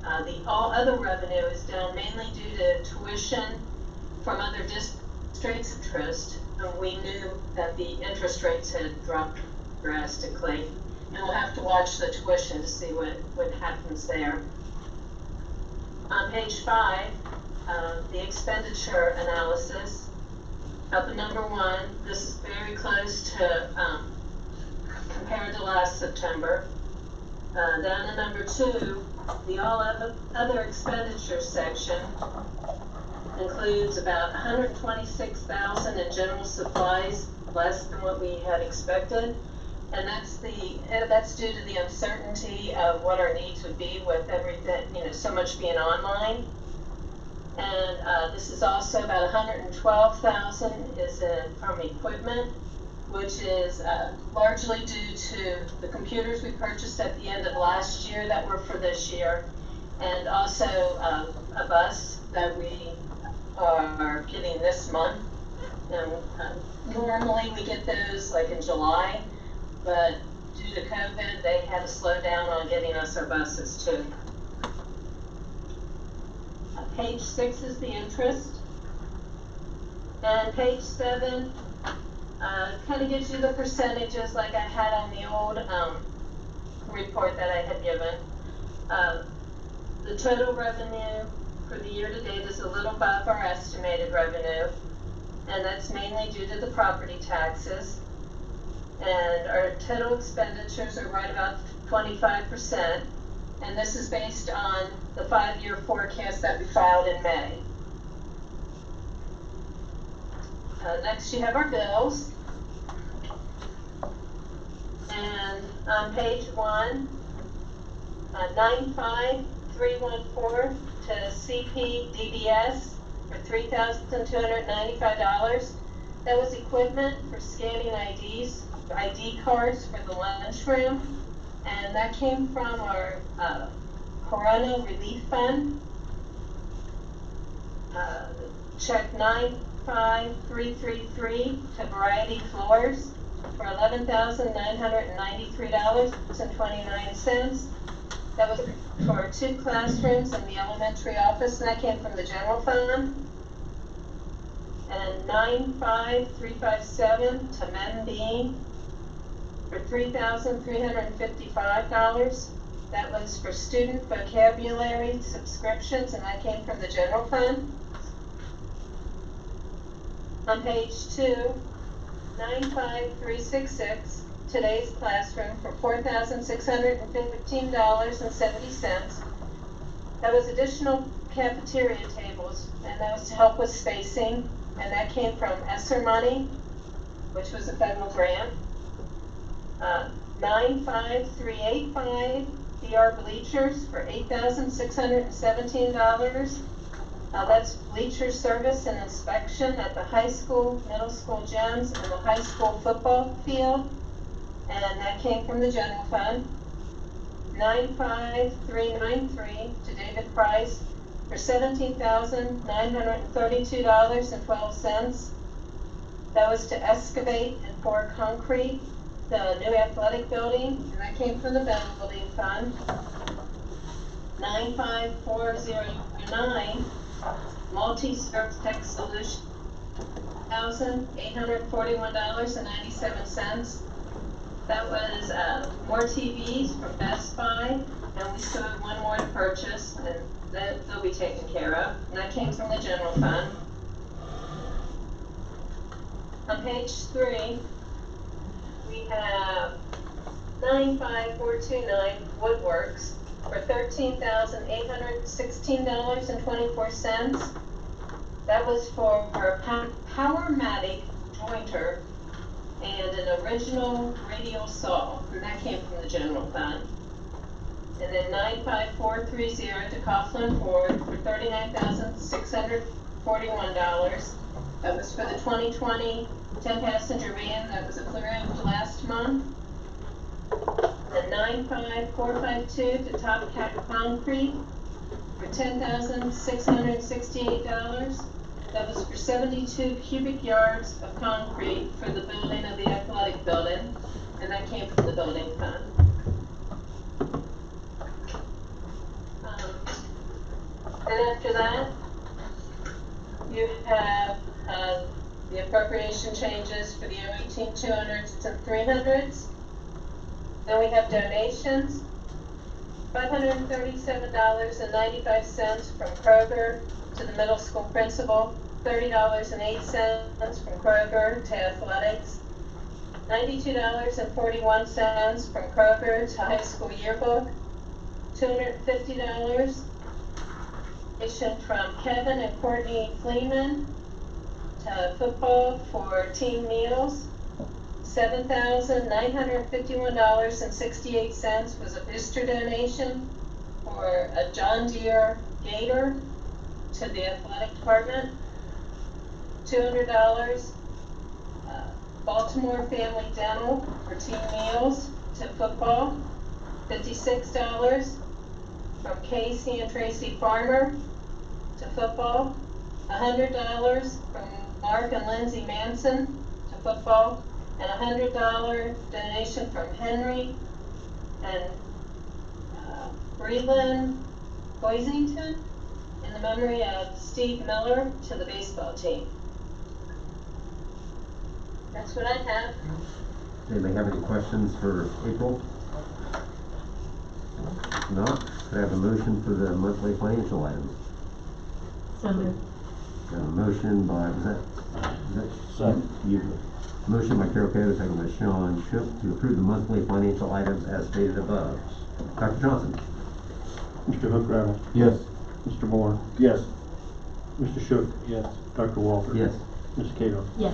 Speaker 8: The all other revenue is down mainly due to tuition from other districts' interest. And we knew that the interest rates had dropped drastically. And we'll have to watch the tuition to see what happens there. On page 5, the expenditure analysis. Up in number 1, this is very close to compared to last September. Down in number 2, the all other expenditures section includes about $126,000 in general supplies, less than what we had expected. And that's due to the uncertainty of what our needs would be with everything, so much being online. And this is also about $112,000 is from equipment, which is largely due to the computers we purchased at the end of last year that were for this year, and also a bus that we are getting this month. And normally we get those like in July, but due to COVID, they had to slow down on getting us our buses too. Page 6 is the interest, and page 7 kind of gives you the percentages like I had on the old report that I had given. The total revenue for the year to date is a little above our estimated revenue, and that's mainly due to the property taxes. And our total expenditures are right about 25%, and this is based on the 5-year forecast that we filed in May. Next you have our bills. And on page 1, 95314 to CPDBS for $3,295. That was equipment for scanning ID cards for the lunchroom, and that came from our Corona Relief Fund. Check 95333 to Variety Floors for $11,993.29. That was for 2 classrooms in the elementary office, and that came from the general fund. And 95357 to Membean for $3,355. That was for student vocabulary subscriptions, and that came from the general fund. On page 2, 95366 today's classroom for $4,615.70. That was additional cafeteria tables, and that was to help with spacing, and that came from ESSER money, which was a federal grant. 95385 DR bleachers for $8,617. That's bleacher service and inspection at the high school, middle school gyms, and the high school football field, and that came from the general fund. 95393 to David Price for $17,932.12. That was to excavate and pour concrete the new athletic building, and that came from the building fund. 95409 multi-service tech solution, $1,841.97. That was more TVs from Best Buy, and we still have one more to purchase, and they'll be taken care of. And that came from the general fund. On page 3, we have 95429 Woodworks for $13,816.24. That was for a Powermatic jointer and an original radial saw, and that came from the general fund. And then 95430 to Coughlin Ford for $39,641. That was for the 2020 10-passenger van that was approved last month. And 95452 to Top Cat Concrete for $10,668. That was for 72 cubic yards of concrete for the building of the athletic building, and that came from the building fund. And after that, you have the appropriation changes for the 018 200s and 300s. Then we have donations, $537.95 from Kroger to the middle school principal, $30.08 from Kroger to athletics, $92.41 from Kroger to high school yearbook, $250 from Kevin and Courtney Fleeman to football for team meals. $7,951.68 was a booster donation for a John Deere Gator to the athletic department. $200 Baltimore Family Dental for team meals to football. $56 from Casey and Tracy Farmer to football. $100 from Mark and Lindsay Manson to football, and a $100 donation from Henry and Breland Boisington in the memory of Steve Miller to the baseball team. That's what I have.
Speaker 5: Anybody have any questions for April? No? Could I have a motion for the monthly financial items?
Speaker 6: So moved.
Speaker 5: Got a motion by, is that
Speaker 7: Second.
Speaker 5: you? Motion by Carol Cato, second by Sean Shook to approve the monthly financial items as stated above. Dr. Johnson?
Speaker 7: Mr. Hook-Rattle.
Speaker 4: Yes.
Speaker 7: Mr. Moore.
Speaker 1: Yes.
Speaker 7: Mr. Shook. Yes. Dr. Walter.
Speaker 5: Yes.
Speaker 7: Ms. Cato.
Speaker 6: Yes.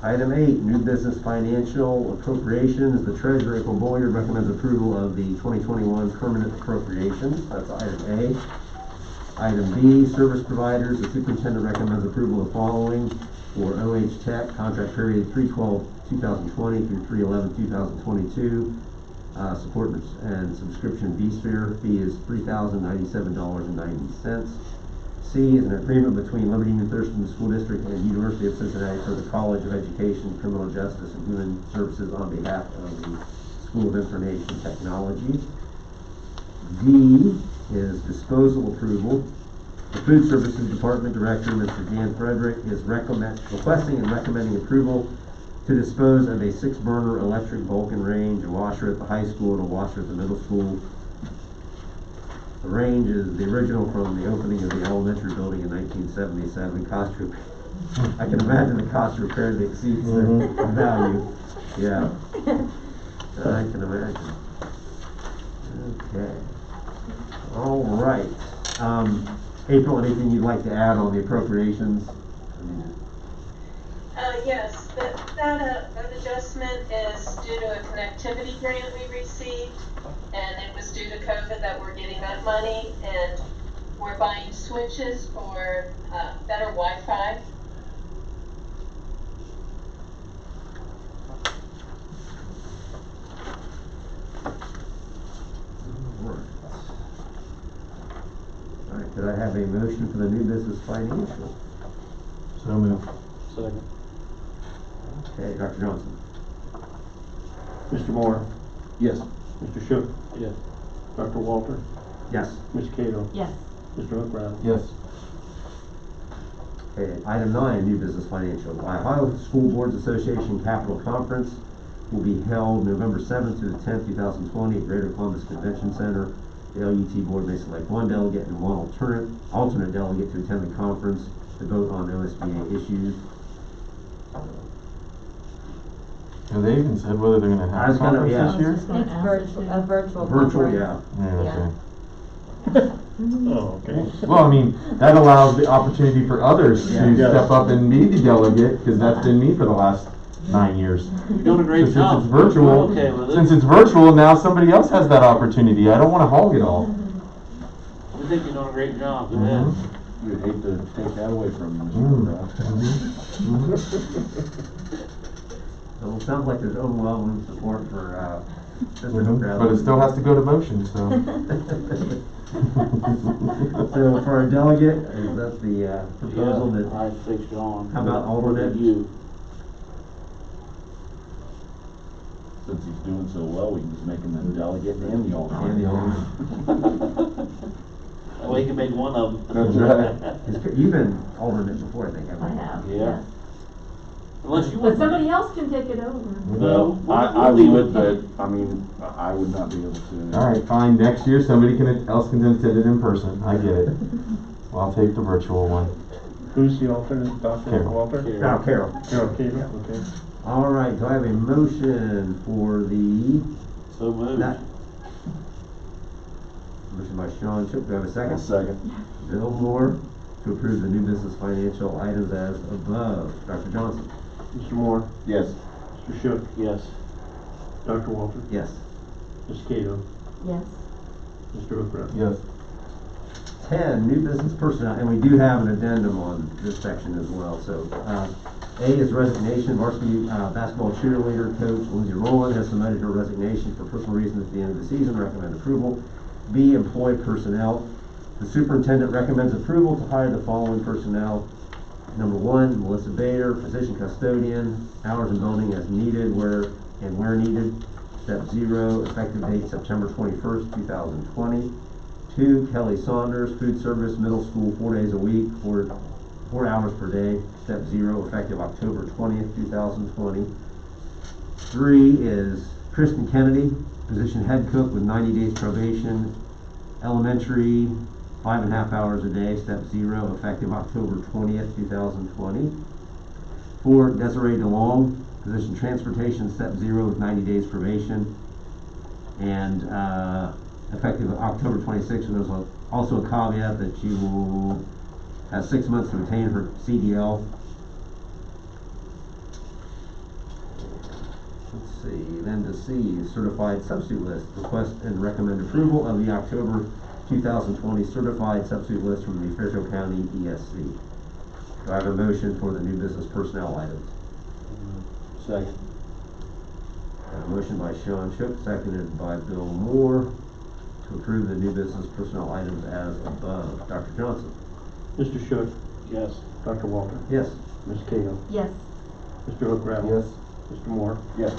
Speaker 5: Item 8, new business financial appropriations. The treasurer, April Boyer, recommends approval of the 2021 permanent appropriations. That's item A. Item B, service providers. The superintendent recommends approval of the following for OH Tech, contract period 3/12/2020 through 3/11/2022. Support and subscription vSphere fee is $3,097.90. C is an agreement between Liberty Union-Thurston School District and University of Cincinnati for the College of Education, Criminal Justice, and Human Services on behalf of the School of Information Technology. D is disposal approval. The Food Services Department Director, Mr. Jan Frederick, is requesting and recommending approval to dispose of a 6-burner electric Vulcan range, a washer at the high school and a washer at the middle school. The range is the original from the opening of the elementary building in 1977. I can imagine the cost of repair that exceeds the value. Yeah. I can imagine. Okay. All right. April, anything you'd like to add on the appropriations?
Speaker 8: Yes, that adjustment is due to a connectivity grant we received, and it was due to COVID that we're getting that money, and we're buying switches for, better Wi-Fi.
Speaker 5: All right, could I have a motion for the new business financial?
Speaker 4: So moved.
Speaker 7: Second.
Speaker 5: Okay, Dr. Johnson?
Speaker 7: Mr. Moore,
Speaker 1: Yes.
Speaker 7: Mr. Shook. Yes. Dr. Walter,
Speaker 5: Yes.
Speaker 7: Ms. Cato,
Speaker 6: Yes.
Speaker 7: Mr. Hookrat.
Speaker 4: Yes.
Speaker 5: Okay, item 9, new business financial. Ohio School Boards Association Capital Conference will be held November 7th through the 10th, 2020 at Greater Columbus Convention Center. The LUT board may select one delegate and one alternate delegate to attend the conference to vote on OSBA issues.
Speaker 4: Have they even said whether they're gonna
Speaker 5: I
Speaker 4: have
Speaker 5: was
Speaker 4: a
Speaker 5: gonna-
Speaker 4: conference
Speaker 5: yeah.
Speaker 4: this year?
Speaker 3: It's a virtual
Speaker 5: Virtual,
Speaker 3: conference.
Speaker 5: yeah.
Speaker 4: Yeah, okay.
Speaker 7: Oh, okay.
Speaker 4: Well, I mean, that allows the opportunity for others
Speaker 5: Yeah.
Speaker 4: to
Speaker 7: Yes.
Speaker 4: step up and be the delegate, because that's been me for the last 9 years.
Speaker 9: You're doing a great
Speaker 4: So
Speaker 9: job.
Speaker 4: Since it's virtual,
Speaker 9: We're okay with it.
Speaker 4: since it's virtual, now somebody else has that opportunity. I don't wanna hog it all.
Speaker 9: We think you're doing a great job. Go ahead.
Speaker 4: Mhm.
Speaker 1: You'd hate to take that away from you,
Speaker 4: Mm.
Speaker 1: Mr.
Speaker 4: Mhm.
Speaker 5: So it sounds like there's overwhelming support for, Mr.
Speaker 4: Mhm.
Speaker 5: Hookrat.
Speaker 4: But it still has to go to motion, so.
Speaker 5: So for a delegate, is that the, proposal that?
Speaker 9: I think Sean.
Speaker 5: How about alternate?
Speaker 9: You.
Speaker 1: Since he's doing so well, we can just make him the delegate and the alternate.
Speaker 5: And the alternate.
Speaker 9: That way you can make one of them.
Speaker 1: That's right.
Speaker 5: You've been alternate before, I think, haven't
Speaker 6: I
Speaker 5: you?
Speaker 6: have,
Speaker 9: Yeah.
Speaker 6: yes.
Speaker 9: Unless you
Speaker 6: But
Speaker 9: want.
Speaker 6: somebody else can take it over.
Speaker 9: No,
Speaker 1: I
Speaker 9: we'll leave
Speaker 1: would,
Speaker 9: it.
Speaker 1: but, I mean, I would not be able to.
Speaker 4: All right, fine, next year, somebody else can attend it in person, I get it. Well, I'll take the virtual one.
Speaker 7: Who's the alternate, Dr.
Speaker 4: Carol.
Speaker 7: Walter?
Speaker 5: Carol.
Speaker 7: Carol Cato, okay.
Speaker 5: All right, do I have a motion for the,
Speaker 9: So moved.
Speaker 5: that? Motion by Sean Shook, do I have a second?
Speaker 1: Second.
Speaker 5: Bill Moore, to approve the new business financial items as above. Dr. Johnson?
Speaker 7: Mr. Moore,
Speaker 1: Yes.
Speaker 7: Mr. Shook,
Speaker 9: Yes.
Speaker 7: Dr. Walter,
Speaker 5: Yes.
Speaker 7: Ms. Cato,
Speaker 3: Yes.
Speaker 7: Mr. Hookrat.
Speaker 4: Yes.
Speaker 5: 10, new business personnel, and we do have an addendum on this section as well. So, A is resignation. Varsity basketball cheerleader coach Lindsay Rowland has submitted her resignation for personal reasons at the end of the season. Recommend approval. B, employee personnel. The superintendent recommends approval to hire the following personnel. Number 1, Melissa Bader, position custodian, hours and building as needed, where needed. Step 0, effective date September 21st, 2020. 2, Kelly Saunders, food service, middle school, 4 days a week, 4 hours per day. Step 0, effective October 20th, 2020. 3 is Kristen Kennedy, position head cook with 90 days probation, elementary, 5.5 hours a day. Step 0, effective October 20th, 2020. 4, Desiree DeLong, position transportation, step 0 with 90 days probation, and effective October 26th. And there's also a caveat that she will have 6 months to obtain her CDL. Let's see, then to C, certified substitute list. Request and recommend approval of the October 2020 certified substitute list from the Fairfield County ESC. Do I have a motion for the new business personnel items?
Speaker 1: Second.
Speaker 5: Got a motion by Sean Shook, seconded by Bill Moore, to approve the new business personnel items as above. Dr. Johnson?
Speaker 7: Mr. Shook,
Speaker 9: Yes.
Speaker 7: Dr. Walter,
Speaker 5: Yes.
Speaker 7: Ms. Cato,
Speaker 6: Yes.
Speaker 7: Mr. Hookrat.
Speaker 4: Yes.
Speaker 7: Mr. Moore,
Speaker 1: Yes.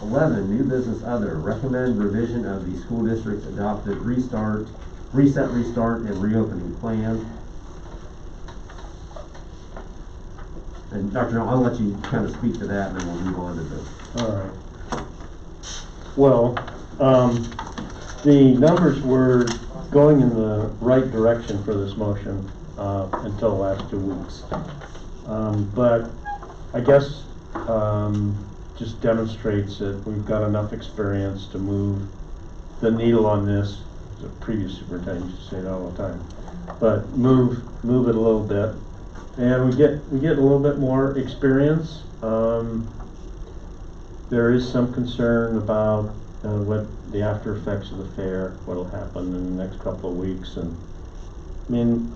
Speaker 5: 11, new business other. Recommend revision of the school district's adopted reset, restart, and reopening plan. And Dr. Johnson, I'll let you kind of speak to that, and then we'll move on to this.
Speaker 7: all right. Well, the numbers were going in the right direction for this motion, until the last 2 weeks. But I guess, just demonstrates that we've got enough experience to move the needle on this. The previous superintendent used to say it all the time, but move it a little bit, and we get a little bit more experience. There is some concern about what the after effects of the fair, what'll happen in the next couple of weeks, and I mean,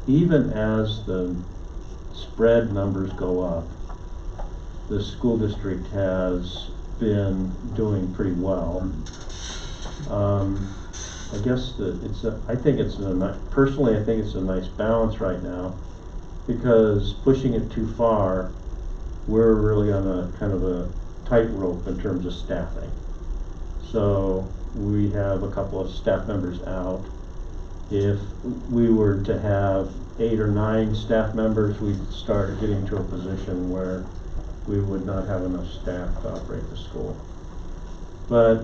Speaker 7: even as the spread numbers go up, the school district has been doing pretty well. I guess that personally I think it's a nice balance right now, because pushing it too far, we're really on a kind of a tightrope in terms of staffing. So we have a couple of staff members out. If we were to have 8 or 9 staff members, we'd start getting to a position where we would not have enough staff to operate the school. But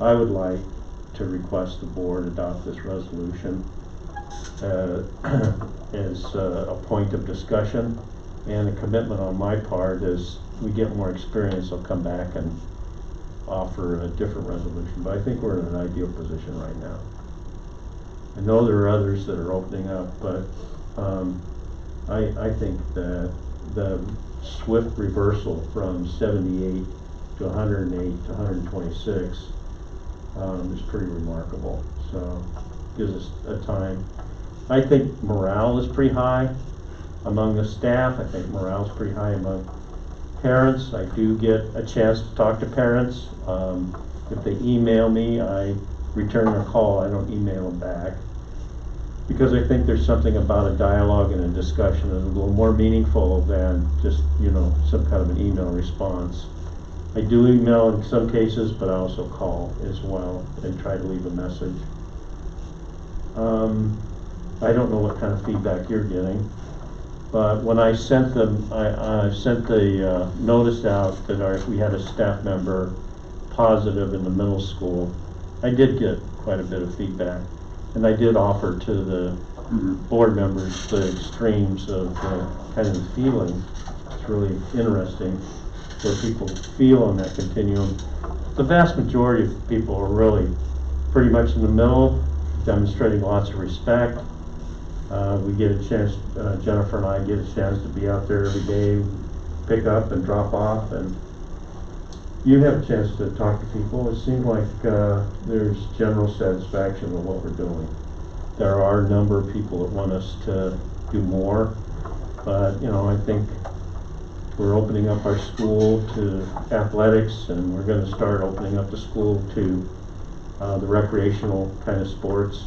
Speaker 7: I would like to request the board adopt this resolution as a point of discussion, and a commitment on my part. As we get more experience, I'll come back and offer a different resolution, but I think we're in an ideal position right now. I know there are others that are opening up, but I think that the swift reversal from 78 to 108 to 126 is pretty remarkable. So gives us a time. I think morale is pretty high among the staff. I think morale is pretty high among parents. I do get a chance to talk to parents. If they email me, I return their call. I don't email them back, because I think there's something about a dialogue and a discussion that's a little more meaningful than just, some kind of an email response. I do email in some cases, but I also call as well and try to leave a message. I don't know what kind of feedback you're getting, but when I sent them, I sent the notice out that we had a staff member positive in the middle school. I did get quite a bit of feedback, and I did offer to the board members the extremes of kind of the feeling. It's really interesting where people feel on that continuum. The vast majority of people are really pretty much in the middle, demonstrating lots of respect. We get a chance, Jennifer and I get a chance to be out there every day, pick up and drop off, and you have a chance to talk to people. It seems like there's general satisfaction with what we're doing. There are a number of people that want us to do more, but I think we're opening up our school to athletics, and we're going to start opening up the school to the recreational kind of sports.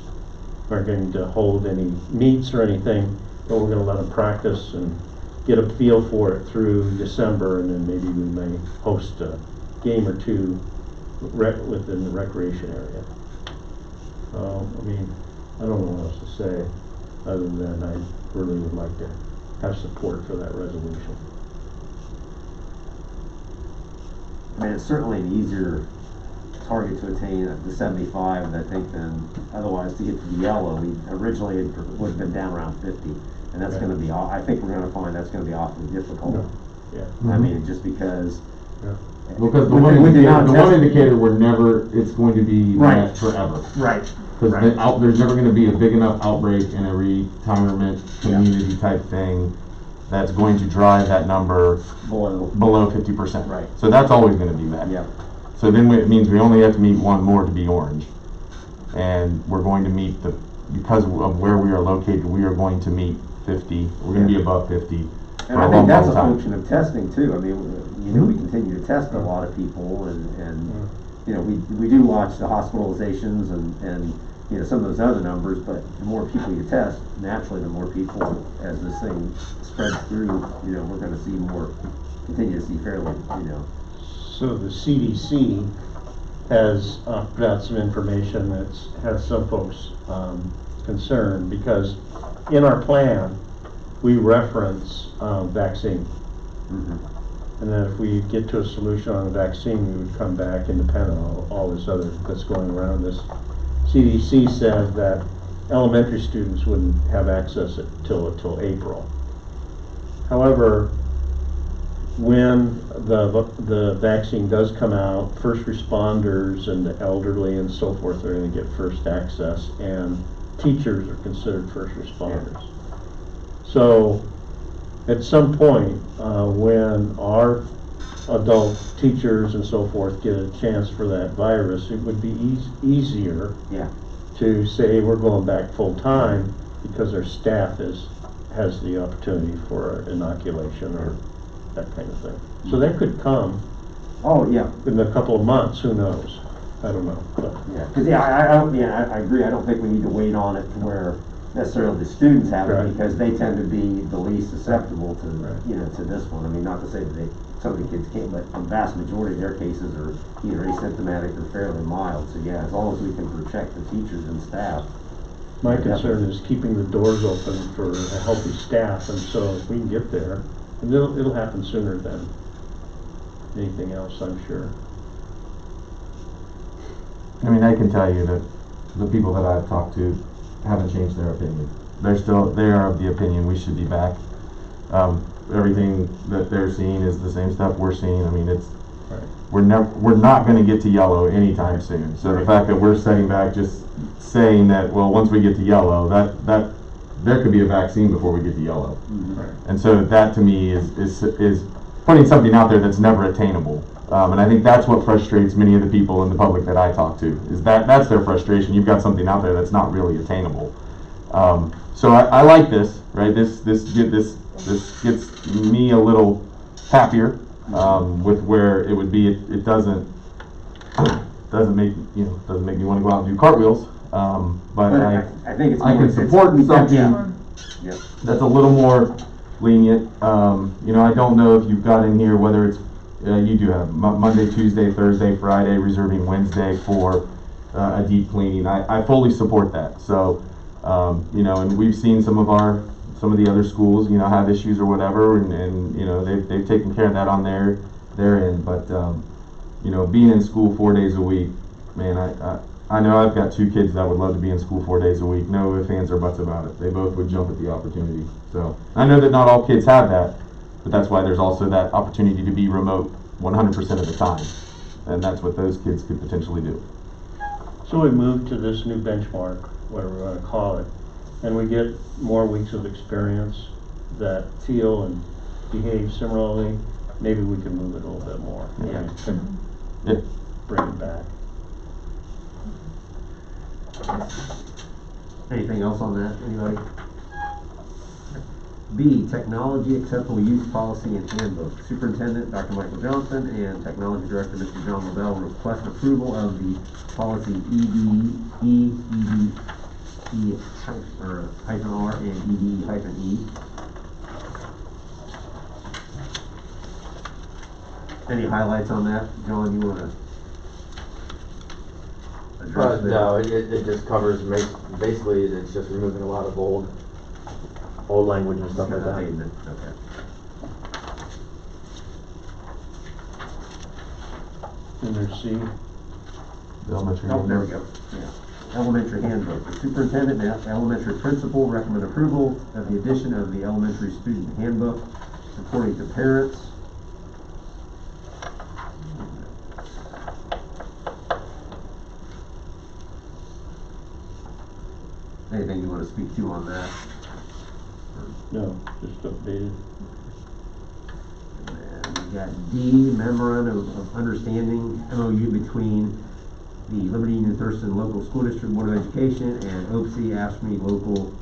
Speaker 7: We aren't going to hold any meets or anything, but we're going to let them practice and get a feel for it through December, and then maybe we may host a game or two within the recreation area. I don't know what else to say other than I really would like to have support for that resolution.
Speaker 5: It's certainly an easier target to attain at the 75, I think, than otherwise to get to the yellow. Originally it would have been down around 50, and that's going to be, I think we're going to find that's going to be awfully difficult.
Speaker 7: Yeah.
Speaker 5: Just because.
Speaker 4: Yeah. Because the one indicator it's going to be right forever.
Speaker 5: Right.
Speaker 4: Because there's never going to be a big enough outbreak in a retirement community type thing that's going to drive that number below 50%.
Speaker 5: Right.
Speaker 4: So that's always going to be met.
Speaker 5: Yeah.
Speaker 4: So then it means we only have to meet one more to be orange. And we're going to meet because of where we are located, we are going to meet 50. We're going to be above 50.
Speaker 5: And I think that's a function of testing too. We continue to test a lot of people, and we do watch the hospitalizations and some of those other numbers, but the more people you test, naturally the more people, as this thing spreads through, we're going to see continue to see fairly,
Speaker 7: So the CDC has put out some information that has some folks concerned, because in our plan we reference vaccine. And then if we get to a solution on the vaccine, we would come back independent of all this other that's going around this. CDC said that elementary students wouldn't have access until April. However, when the vaccine does come out, first responders and the elderly and so forth are going to get first access, and teachers are considered first responders. So at some point, when our adult teachers and so forth get a chance for that virus, it would be easier
Speaker 5: Yeah.
Speaker 7: to say we're going back full time because our staff has the opportunity for inoculation or that kind of thing. So that could come
Speaker 5: Oh, yeah.
Speaker 7: in a couple of months, who knows? I don't know. But
Speaker 5: Yeah, because I agree. I don't think we need to wait on it to where necessarily the students have it,
Speaker 7: Right.
Speaker 5: because they tend to be the least susceptible to
Speaker 7: Right.
Speaker 5: to this one. I mean, not to say that some of the kids can't, but the vast majority of their cases are either asymptomatic or fairly mild. So yeah, as long as we can protect the teachers and staff.
Speaker 7: my concern is keeping the doors open for a healthy staff, and so if we can get there, and it'll happen sooner than anything else, I'm sure.
Speaker 4: I mean, I can tell you that the people that I've talked to haven't changed their opinion. They are of the opinion we should be back. Everything that they're seeing is the same stuff we're seeing. I mean,
Speaker 7: Right.
Speaker 4: we're not going to get to yellow anytime soon. So the fact that we're setting back, just saying that, well, once we get to yellow, that there could be a vaccine before we get to yellow.
Speaker 7: Right.
Speaker 4: And so that to me is putting something out there that's never attainable. And I think that's what frustrates many of the people in the public that I talk to, is that's their frustration. You've got something out there that's not really attainable. So I like this, right? This gets me a little happier with where it would be. It doesn't make me want to go out and do cartwheels. But
Speaker 5: I think it's
Speaker 4: I
Speaker 5: more-
Speaker 4: can support something
Speaker 5: Yeah.
Speaker 4: that's a little more lenient. I don't know if you've got in here whether it's you do have Monday, Tuesday, Thursday, Friday, reserving Wednesday for a deep cleaning. I fully support that. So and we've seen some of the other schools have issues or whatever, and they've taken care of that on their end. But being in school 4 days a week, man, I know I've got two kids that would love to be in school 4 days a week. No ifs, ands, or buts about it. They both would jump at the opportunity. So I know that not all kids have that, but that's why there's also that opportunity to be remote 100% of the time. And that's what those kids could potentially do.
Speaker 7: So we move to this new benchmark, whatever we want to call it, and we get more weeks of experience that feel and behave similarly. Maybe we can move it a little bit more.
Speaker 4: Yeah.
Speaker 7: Maybe bring it back.
Speaker 5: Anything else on that, anybody? B, technology acceptable use policy and handbook. Superintendent, Dr. Michael Johnson, and Technology Director, Mr. John Lavelle, request approval of the policy -R and ED-E. Any highlights on that? John, you want to address that?
Speaker 10: No, it just covers, basically, it's just removing a lot of old language and stuff like that.
Speaker 5: Okay.
Speaker 7: And there's C.
Speaker 4: The elementary.
Speaker 5: Oh, there we go. Yeah. Elementary handbook. The superintendent and elementary principal recommend approval of the addition of the elementary student handbook, reporting to parents. Anything you want to speak to on that?
Speaker 7: No, just updated.
Speaker 5: And we got D, memorandum of understanding, MOU between the Liberty Union-Thurston Local School District Board of Education and OPSI, AFSCME Local,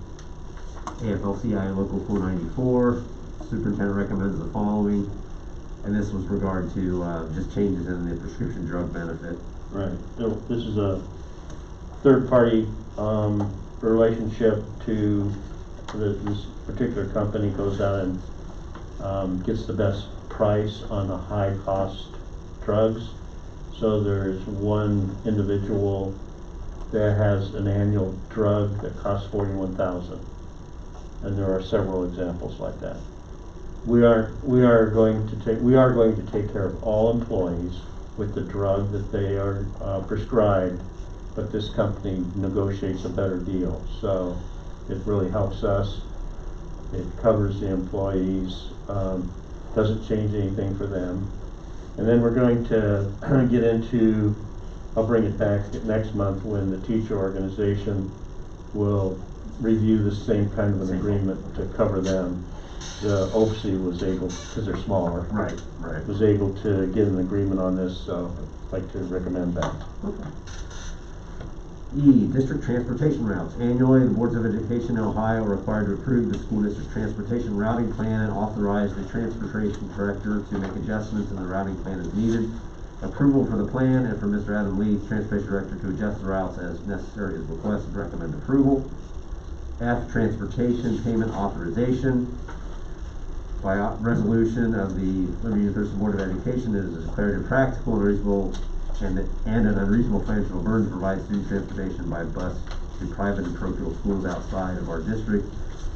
Speaker 5: AFL-CIO Local 494. Superintendent recommends the following, and this was regard to just changes in the prescription drug benefit.
Speaker 7: Right. So this is a third-party relationship to this particular company goes out and gets the best price on the high-cost drugs. So there's one individual that has an annual drug that costs $41,000, and there are several examples like that. We are going to take care of all employees with the drug that they are prescribed, but this company negotiates a better deal. So it really helps us. It covers the employees. Doesn't change anything for them. And then we're going to get into, I'll bring it back next month when the teacher organization will review the same kind of an agreement to cover them. The OPSI was able, because they're smaller.
Speaker 5: Right, right.
Speaker 7: Was able to get an agreement on this, so I'd like to recommend that.
Speaker 5: Okay. E, district transportation routes. Annually, the boards of education in Ohio are required to approve the school district transportation routing plan and authorize the transportation director to make adjustments in the routing plan as needed. Approval for the plan and for Mr. Adam Lee, transportation director, to adjust the routes as necessary is requested. Recommend approval. F, transportation payment authorization. By resolution of the Union-Thurston Board of Education, it is declared impractical and unreasonable and an unreasonable financial burden to provide student transportation by bus to private and parochial schools outside of our district.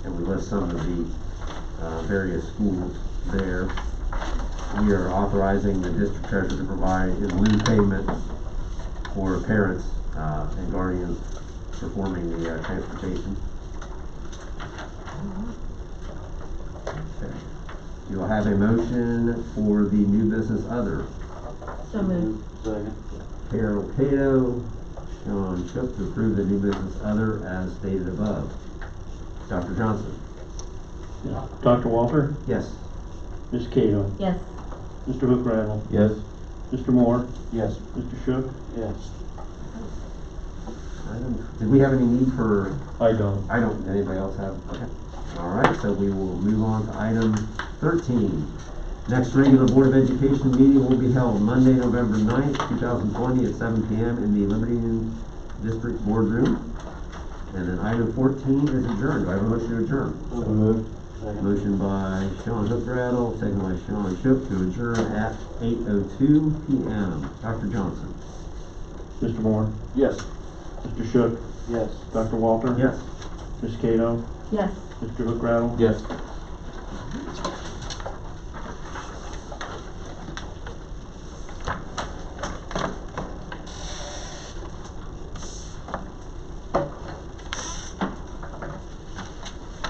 Speaker 5: And we list some of the various schools there. We are authorizing the district treasurer to provide in lieu payment for parents and guardians performing the transportation. Okay. You'll have a motion for the new business other.
Speaker 6: So moved.
Speaker 9: Second.
Speaker 5: Carol Cato, Sean Shook to approve the new business other as stated above. Dr. Johnson?
Speaker 7: Dr. Walter,
Speaker 5: Yes.
Speaker 7: Ms. Cato,
Speaker 6: Yes.
Speaker 7: Mr. Hook Rattle,
Speaker 4: Yes.
Speaker 7: Mr. Moore,
Speaker 9: Yes.
Speaker 7: Mr. Shook.
Speaker 9: Yes.
Speaker 5: Did we have any need for,
Speaker 7: I don't.
Speaker 5: did anybody else have? Okay. All right, so we will move on to item 13. Next regular Board of Education meeting will be held Monday, November 9th, 2020 at 7 p.m. in the Liberty District Boardroom. And then item 14 is adjourned. Do I have a motion to adjourn?
Speaker 9: So moved. Second.
Speaker 5: Motion by Sean Hookrattle, second by Sean Shook to adjourn at 8:02 p.m. Dr. Johnson?
Speaker 7: Mr. Moore,
Speaker 9: Yes.
Speaker 7: Mr. Shook,
Speaker 9: Yes.
Speaker 7: Dr. Walter.
Speaker 5: Yes.
Speaker 7: Ms. Cato,
Speaker 6: Yes.
Speaker 7: Mr. Hook Rattle.
Speaker 10: Yes.